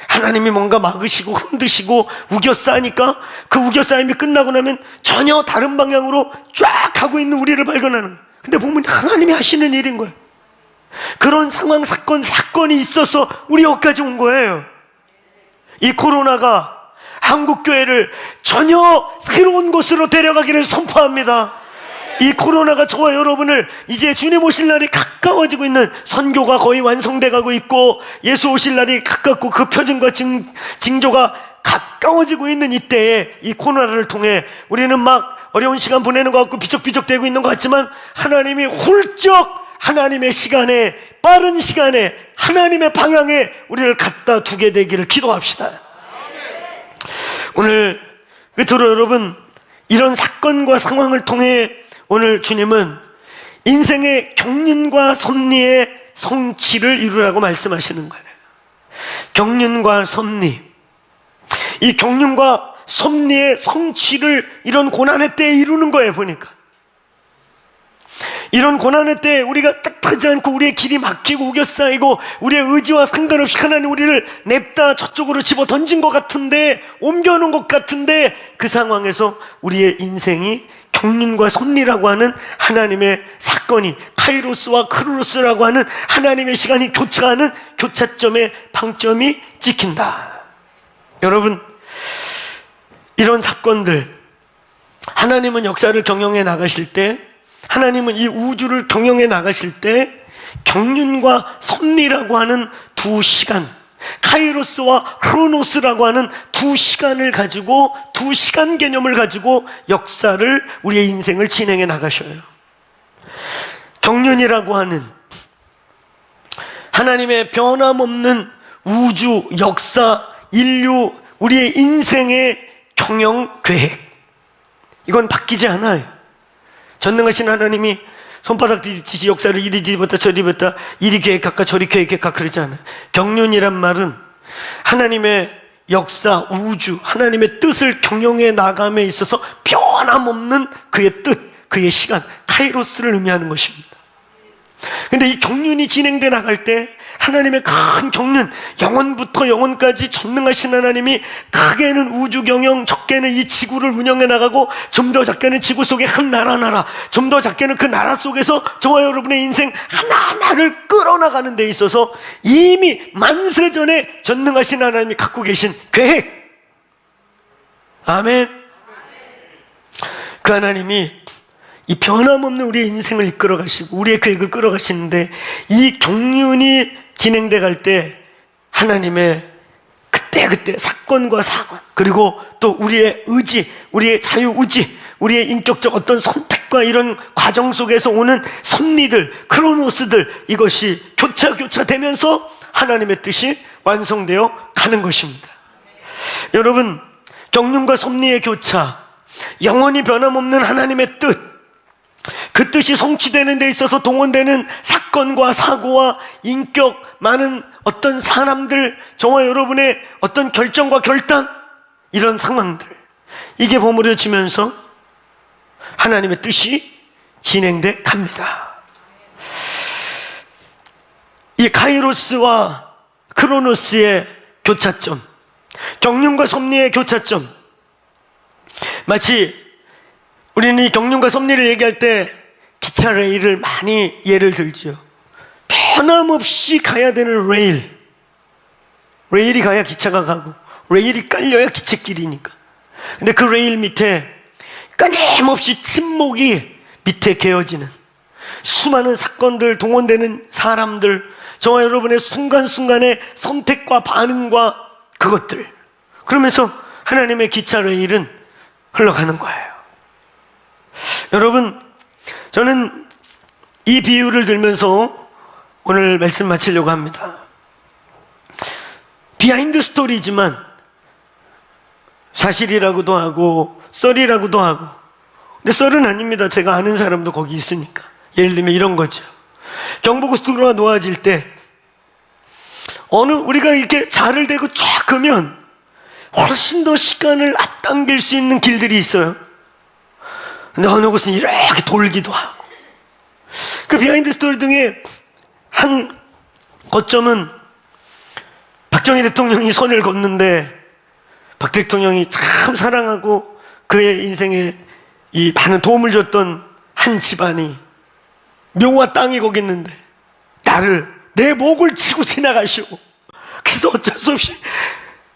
하나님이 뭔가 막으시고 흔드시고 우겨싸니까 그 우겨싸임이 끝나고 나면 전혀 다른 방향으로 쫙 가고 있는 우리를 발견하는 거예요. 근데 보면 하나님이 하시는 일인 거예요. 그런 상황, 사건이 있어서 우리 여기까지 온 거예요. 이 코로나가 한국교회를 전혀 새로운 곳으로 데려가기를 선포합니다. 이 코로나가 저와 여러분을 이제 주님 오실 날이 가까워지고 있는, 선교가 거의 완성돼 가고 있고 예수 오실 날이 가깝고 그 표징과 징조가 가까워지고 있는 이때에 이 코로나를 통해 우리는 막 어려운 시간 보내는 것 같고 비적비적대고 있는 것 같지만, 하나님이 훌쩍 하나님의 시간에, 빠른 시간에 하나님의 방향에 우리를 갖다 두게 되기를 기도합시다. 오늘 끝으로 여러분, 이런 사건과 상황을 통해 오늘 주님은 인생의 경륜과 섭리의 성취를 이루라고 말씀하시는 거예요. 경륜과 섭리, 이 경륜과 섭리의 성취를 이런 고난의 때에 이루는 거예요. 보니까 이런 고난의 때에 우리가 뜻하지 않고 우리의 길이 막히고 우겨싸이고 우리의 의지와 상관없이 하나님 우리를 냅다 저쪽으로 집어 던진 것 같은데, 옮겨놓은 것 같은데, 그 상황에서 우리의 인생이 경륜과 섭리라고 하는 하나님의 사건이, 카이로스와 크로노스라고 하는 하나님의 시간이 교차하는 교차점의 방점이 찍힌다. 여러분, 이런 사건들, 하나님은 역사를 경영해 나가실 때, 하나님은 이 우주를 경영해 나가실 때 경륜과 섭리라고 하는 두 시간, 카이로스와 크로노스라고 하는 두 시간을 가지고, 두 시간 개념을 가지고 역사를, 우리의 인생을 진행해 나가셔요. 경륜이라고 하는 하나님의 변함없는 우주, 역사, 인류, 우리의 인생의 경영 계획, 이건 바뀌지 않아요. 전능하신 하나님이 손바닥 뒤집듯이 역사를 이리 뒤집었다 저리 뒤집었다, 이리 계획할까 저리 계획할까 그러지 않아요. 경륜이란 말은 하나님의 역사, 우주, 하나님의 뜻을 경영해 나감에 있어서 변함없는 그의 뜻, 그의 시간, 카이로스를 의미하는 것입니다. 근데 이 경륜이 진행돼 나갈 때 하나님의 큰 경륜, 영원부터 영원까지 전능하신 하나님이 크게는 우주 경영, 적게는 이 지구를 운영해 나가고, 좀 더 작게는 지구 속의 한 나라, 좀 더 작게는 그 나라 속에서 저와 여러분의 인생 하나하나를 끌어나가는 데 있어서 이미 만세전에 전능하신 하나님이 갖고 계신 계획, 아멘. 그 하나님이 이 변함없는 우리의 인생을 이끌어 가시고 우리의 계획을 끌어 가시는데, 이 경륜이 진행돼 갈 때 하나님의 그때 사건과 사건, 그리고 또 우리의 의지, 우리의 자유의지, 우리의 인격적 어떤 선택과 이런 과정 속에서 오는 섭리들, 크로노스들, 이것이 교차되면서 하나님의 뜻이 완성되어 가는 것입니다. 여러분, 경륜과 섭리의 교차, 영원히 변함없는 하나님의 뜻, 그 뜻이 성취되는 데 있어서 동원되는 사건과 사고와 인격, 많은 어떤 사람들, 저와 여러분의 어떤 결정과 결단, 이런 상황들, 이게 버무려지면서 하나님의 뜻이 진행돼 갑니다. 이 카이로스와 크로노스의 교차점, 경륜과 섭리의 교차점, 마치 우리는 이 경륜과 섭리를 얘기할 때 기차 레일을 많이 예를 들죠. 변함없이 가야 되는 레일이 가야 기차가 가고, 레일이 깔려야 기찻길이니까. 근데 그 레일 밑에 끊임없이 침묵이 밑에 개어지는 수많은 사건들, 동원되는 사람들, 저와 여러분의 순간순간의 선택과 반응과 그것들, 그러면서 하나님의 기차 레일은 흘러가는 거예요. 여러분, 저는 이 비유를 들면서 오늘 말씀 마치려고 합니다. 비하인드 스토리지만 사실이라고도 하고 썰이라고도 하고, 근데 썰은 아닙니다. 제가 아는 사람도 거기 있으니까. 예를 들면 이런 거죠. 경부고속도로가 놓아질 때 우리가 이렇게 자를 대고 쫙 가면 훨씬 더 시간을 앞당길 수 있는 길들이 있어요. 근데 어느 곳은 이렇게 돌기도 하고. 그 비하인드 스토리 중에 한 거점은 박정희 대통령이 선을 걷는데, 박 대통령이 참 사랑하고 그의 인생에 이 많은 도움을 줬던 한 집안이 묘와 땅이 거기 있는데 내 목을 치고 지나가시고, 그래서 어쩔 수 없이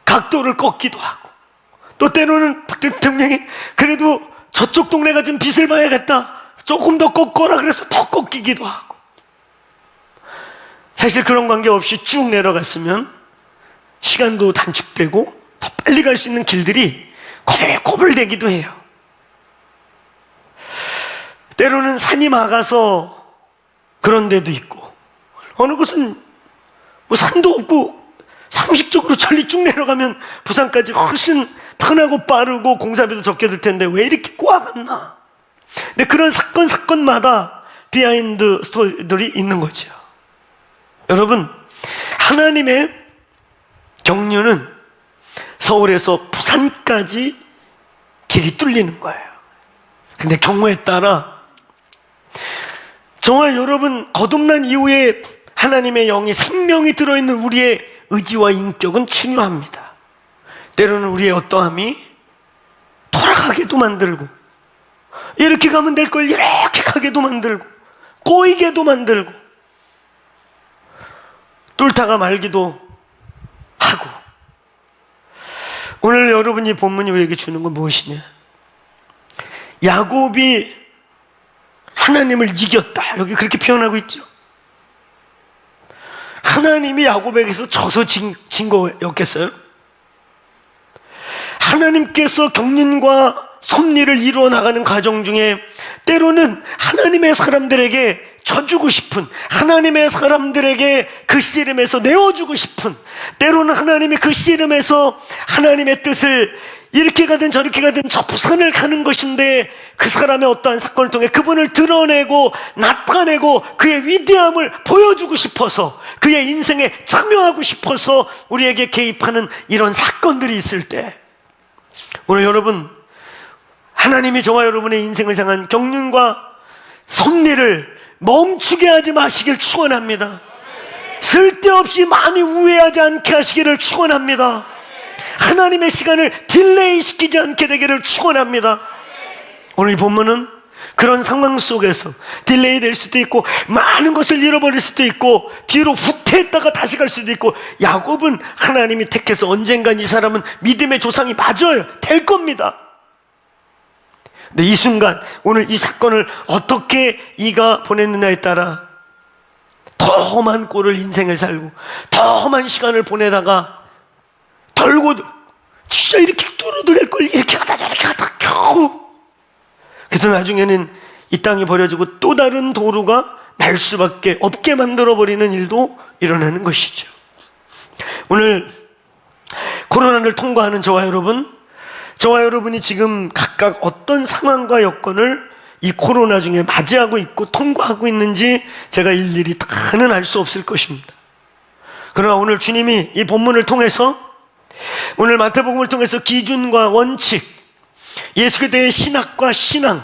각도를 꺾기도 하고, 또 때로는 박 대통령이 그래도 저쪽 동네가 좀 빛을 봐야겠다, 조금 더 꺾어라 그래서 더 꺾이기도 하고. 사실 그런 관계없이 쭉 내려갔으면 시간도 단축되고 더 빨리 갈 수 있는 길들이 코불코불되기도 해요. 때로는 산이 막아서 그런 데도 있고, 어느 곳은 뭐 산도 없고 상식적으로 천리 쭉 내려가면 부산까지 훨씬 편하고 빠르고 공사비도 적게 들 텐데 왜 이렇게 꼬아갔나. 근데 그런 사건마다 비하인드 스토리들이 있는 거죠. 여러분, 하나님의 경륜은 서울에서 부산까지 길이 뚫리는 거예요. 근데 경우에 따라 정말 여러분, 거듭난 이후에 하나님의 영이 생명이 들어있는 우리의 의지와 인격은 중요합니다. 때로는 우리의 어떠함이 돌아가게도 만들고, 이렇게 가면 될 걸 이렇게 가게도 만들고, 꼬이게도 만들고, 뚫다가 말기도 하고. 오늘 여러분이 본문이 우리에게 주는 건 무엇이냐? 야곱이 하나님을 이겼다, 여기 그렇게 표현하고 있죠. 하나님이 야곱에게서 져서 진 거였겠어요? 하나님께서 경륜과 섭리를 이루어 나가는 과정 중에 때로는 하나님의 사람들에게 져주고 싶은, 하나님의 사람들에게 그 씨름에서 내어주고 싶은, 때로는 하나님이 그 씨름에서 하나님의 뜻을 이렇게 가든 저렇게 가든 저 부산을 가는 것인데, 그 사람의 어떠한 사건을 통해 그분을 드러내고 나타내고 그의 위대함을 보여주고 싶어서, 그의 인생에 참여하고 싶어서 우리에게 개입하는 이런 사건들이 있을 때, 오늘 여러분, 하나님이 저와 여러분의 인생을 향한 경륜과 섭리를 멈추게 하지 마시길 축원합니다. 쓸데없이 많이 우회하지 않게 하시기를 축원합니다. 하나님의 시간을 딜레이 시키지 않게 되기를 축원합니다. 오늘 이 본문은 그런 상황 속에서 딜레이 될 수도 있고, 많은 것을 잃어버릴 수도 있고, 뒤로 후퇴했다가 다시 갈 수도 있고, 야곱은 하나님이 택해서 언젠간 이 사람은 믿음의 조상이 맞아요, 될 겁니다. 근데 이 순간, 오늘 이 사건을 어떻게 이가 보냈느냐에 따라 더 험한 꼴을 인생을 살고 더 험한 시간을 보내다가 덜고, 진짜 이렇게 뚫어도 될 걸 이렇게 가다 저렇게 가다 겨우, 그래서 나중에는 이 땅이 버려지고 또 다른 도루가 날 수밖에 없게 만들어버리는 일도 일어나는 것이죠. 오늘 코로나를 통과하는 저와 여러분이 지금 각각 어떤 상황과 여건을 이 코로나 중에 맞이하고 있고 통과하고 있는지 제가 일일이 다는 알 수 없을 것입니다. 그러나 오늘 주님이 이 본문을 통해서, 오늘 마태복음을 통해서 기준과 원칙, 예수 그리스도의 신학과 신앙,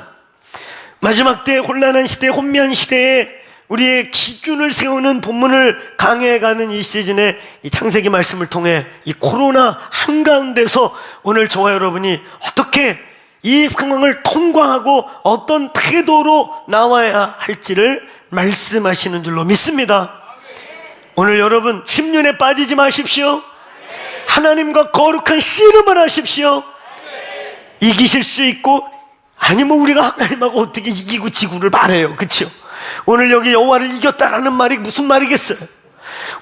마지막 때 혼란한 시대, 혼미한 시대에 우리의 기준을 세우는 본문을 강해가는 이 시즌에 이 창세기 말씀을 통해 이 코로나 한가운데서 오늘 저와 여러분이 어떻게 이 상황을 통과하고 어떤 태도로 나와야 할지를 말씀하시는 줄로 믿습니다. 오늘 여러분, 침륜에 빠지지 마십시오. 하나님과 거룩한 씨름을 하십시오. 이기실 수 있고, 아니 뭐 우리가 하나님하고 어떻게 이기고 지구를 말해요, 그렇죠? 오늘 여기 여호와를 이겼다라는 말이 무슨 말이겠어요?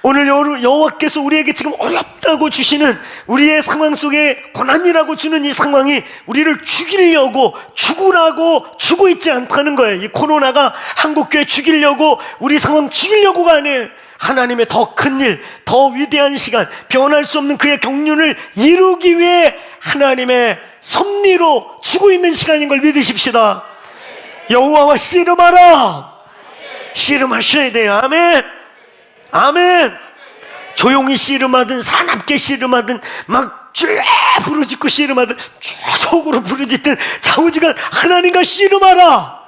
오늘 여호와께서 우리에게 지금 어렵다고 주시는, 우리의 상황 속에 고난이라고 주는 이 상황이 우리를 죽이려고, 죽으라고 주고 있지 않다는 거예요. 이 코로나가 한국교회 죽이려고, 우리 상황 죽이려고가 아니에요. 하나님의 더 큰 일, 더 위대한 시간, 변할 수 없는 그의 경륜을 이루기 위해 하나님의 섭리로 주고 있는 시간인 걸 믿으십시다. 여호와와 씨름하라. 씨름하셔야 돼요. 아멘. 아멘. 조용히 씨름하든 사납게 씨름하든 막 쫙 부르짖고 씨름하든 쫙 속으로 부르짖든 좌우지간 하나님과 씨름하라.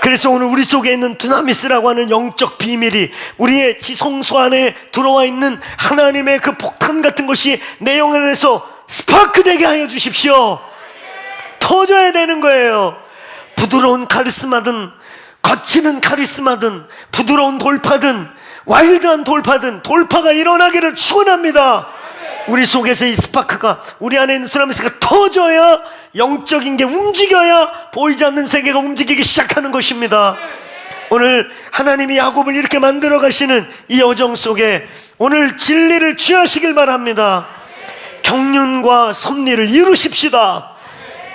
그래서 오늘 우리 속에 있는 두나미스라고 하는 영적 비밀이, 우리의 지성소 안에 들어와 있는 하나님의 그 폭탄 같은 것이 내 영 안에서 스파크 되게 하여 주십시오. 터져야 되는 거예요. 부드러운 카리스마든 거치는 카리스마든 부드러운 돌파든 와일드한 돌파든 돌파가 일어나기를 축원합니다. 우리 속에서 이 스파크가, 우리 안에 있는 두나미스가 터져야 영적인 게 움직여야 보이지 않는 세계가 움직이기 시작하는 것입니다. 오늘 하나님이 야곱을 이렇게 만들어 가시는 이 여정 속에 오늘 진리를 취하시길 바랍니다. 경륜과 섭리를 이루십시다.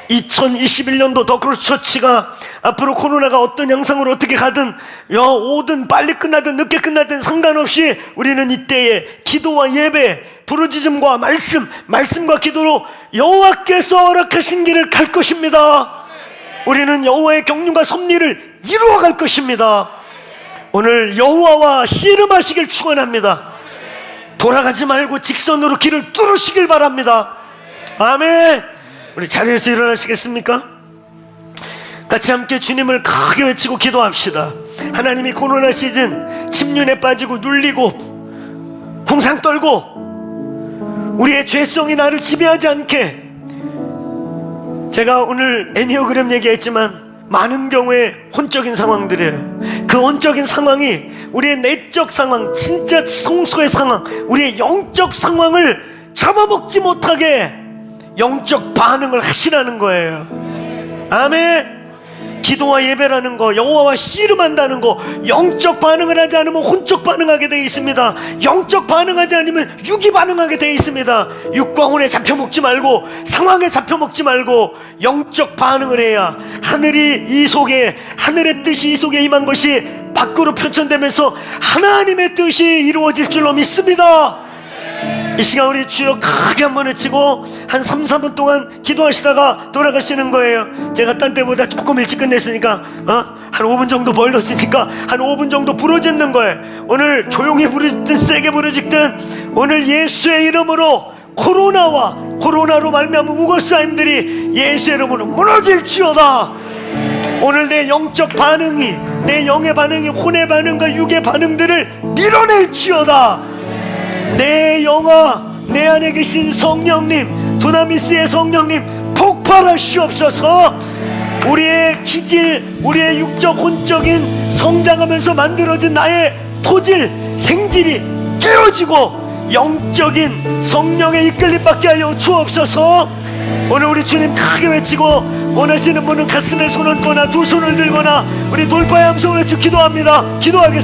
2021년도 더 크로스처치가 앞으로 코로나가 어떤 양상으로 어떻게 가든, 오든 빨리 끝나든 늦게 끝나든 상관없이 우리는 이때에 기도와 예배, 부르짖음과 말씀과 기도로 여호와께서 허락하신 길을 갈 것입니다. 우리는 여호와의 경륜과 섭리를 이루어갈 것입니다. 오늘 여호와와 씨름하시길 축원합니다. 돌아가지 말고 직선으로 길을 뚫으시길 바랍니다. 아멘. 우리 자리에서 일어나시겠습니까? 같이 함께 주님을 크게 외치고 기도합시다. 하나님이 코로나 시즌 침륜에 빠지고 눌리고 궁상 떨고 우리의 죄성이 나를 지배하지 않게, 제가 오늘 애니어그램 얘기했지만 많은 경우에 혼적인 상황들이에요. 그 혼적인 상황이 우리의 내적 상황, 진짜 성소의 상황, 우리의 영적 상황을 잡아먹지 못하게 영적 반응을 하시라는 거예요. 아멘. 기도와 예배라는 거, 여호와와 씨름한다는 거, 영적 반응을 하지 않으면 혼적 반응하게 되어 있습니다. 영적 반응하지 않으면 육이 반응하게 되어 있습니다. 육과 혼에 잡혀먹지 말고, 상황에 잡혀먹지 말고 영적 반응을 해야 하늘이 이 속에, 하늘의 뜻이 이 속에 임한 것이 밖으로 표천되면서 하나님의 뜻이 이루어질 줄로 믿습니다. 이 시간 우리 주여 크게 한번 외치고 한 3, 4분 동안 기도하시다가 돌아가시는 거예요. 제가 딴 때보다 조금 일찍 끝냈으니까 한 5분 정도 벌렸으니까 한 5분 정도 부르짖는 거예요. 오늘 조용히 부르짖든 세게 부르짖든 오늘 예수의 이름으로 코로나와 코로나로 말미암은 우거싸임들이 예수의 이름으로 무너질지어다. 오늘 내 영적 반응이, 내 영의 반응이 혼의 반응과 육의 반응들을 밀어낼지어다. 내 영아, 내 안에 계신 성령님, 두나미스의 성령님 폭발하시옵소서. 우리의 기질, 우리의 육적 혼적인 성장하면서 만들어진 나의 토질, 생질이 깨어지고 영적인 성령의 이끌림 받게 하여 주옵소서. 오늘 우리 주님 크게 외치고, 원하시는 분은 가슴에 손을 얹거나 두 손을 들거나 우리 돌파의 함성을 외치고 기도합니다. 기도하겠습니다.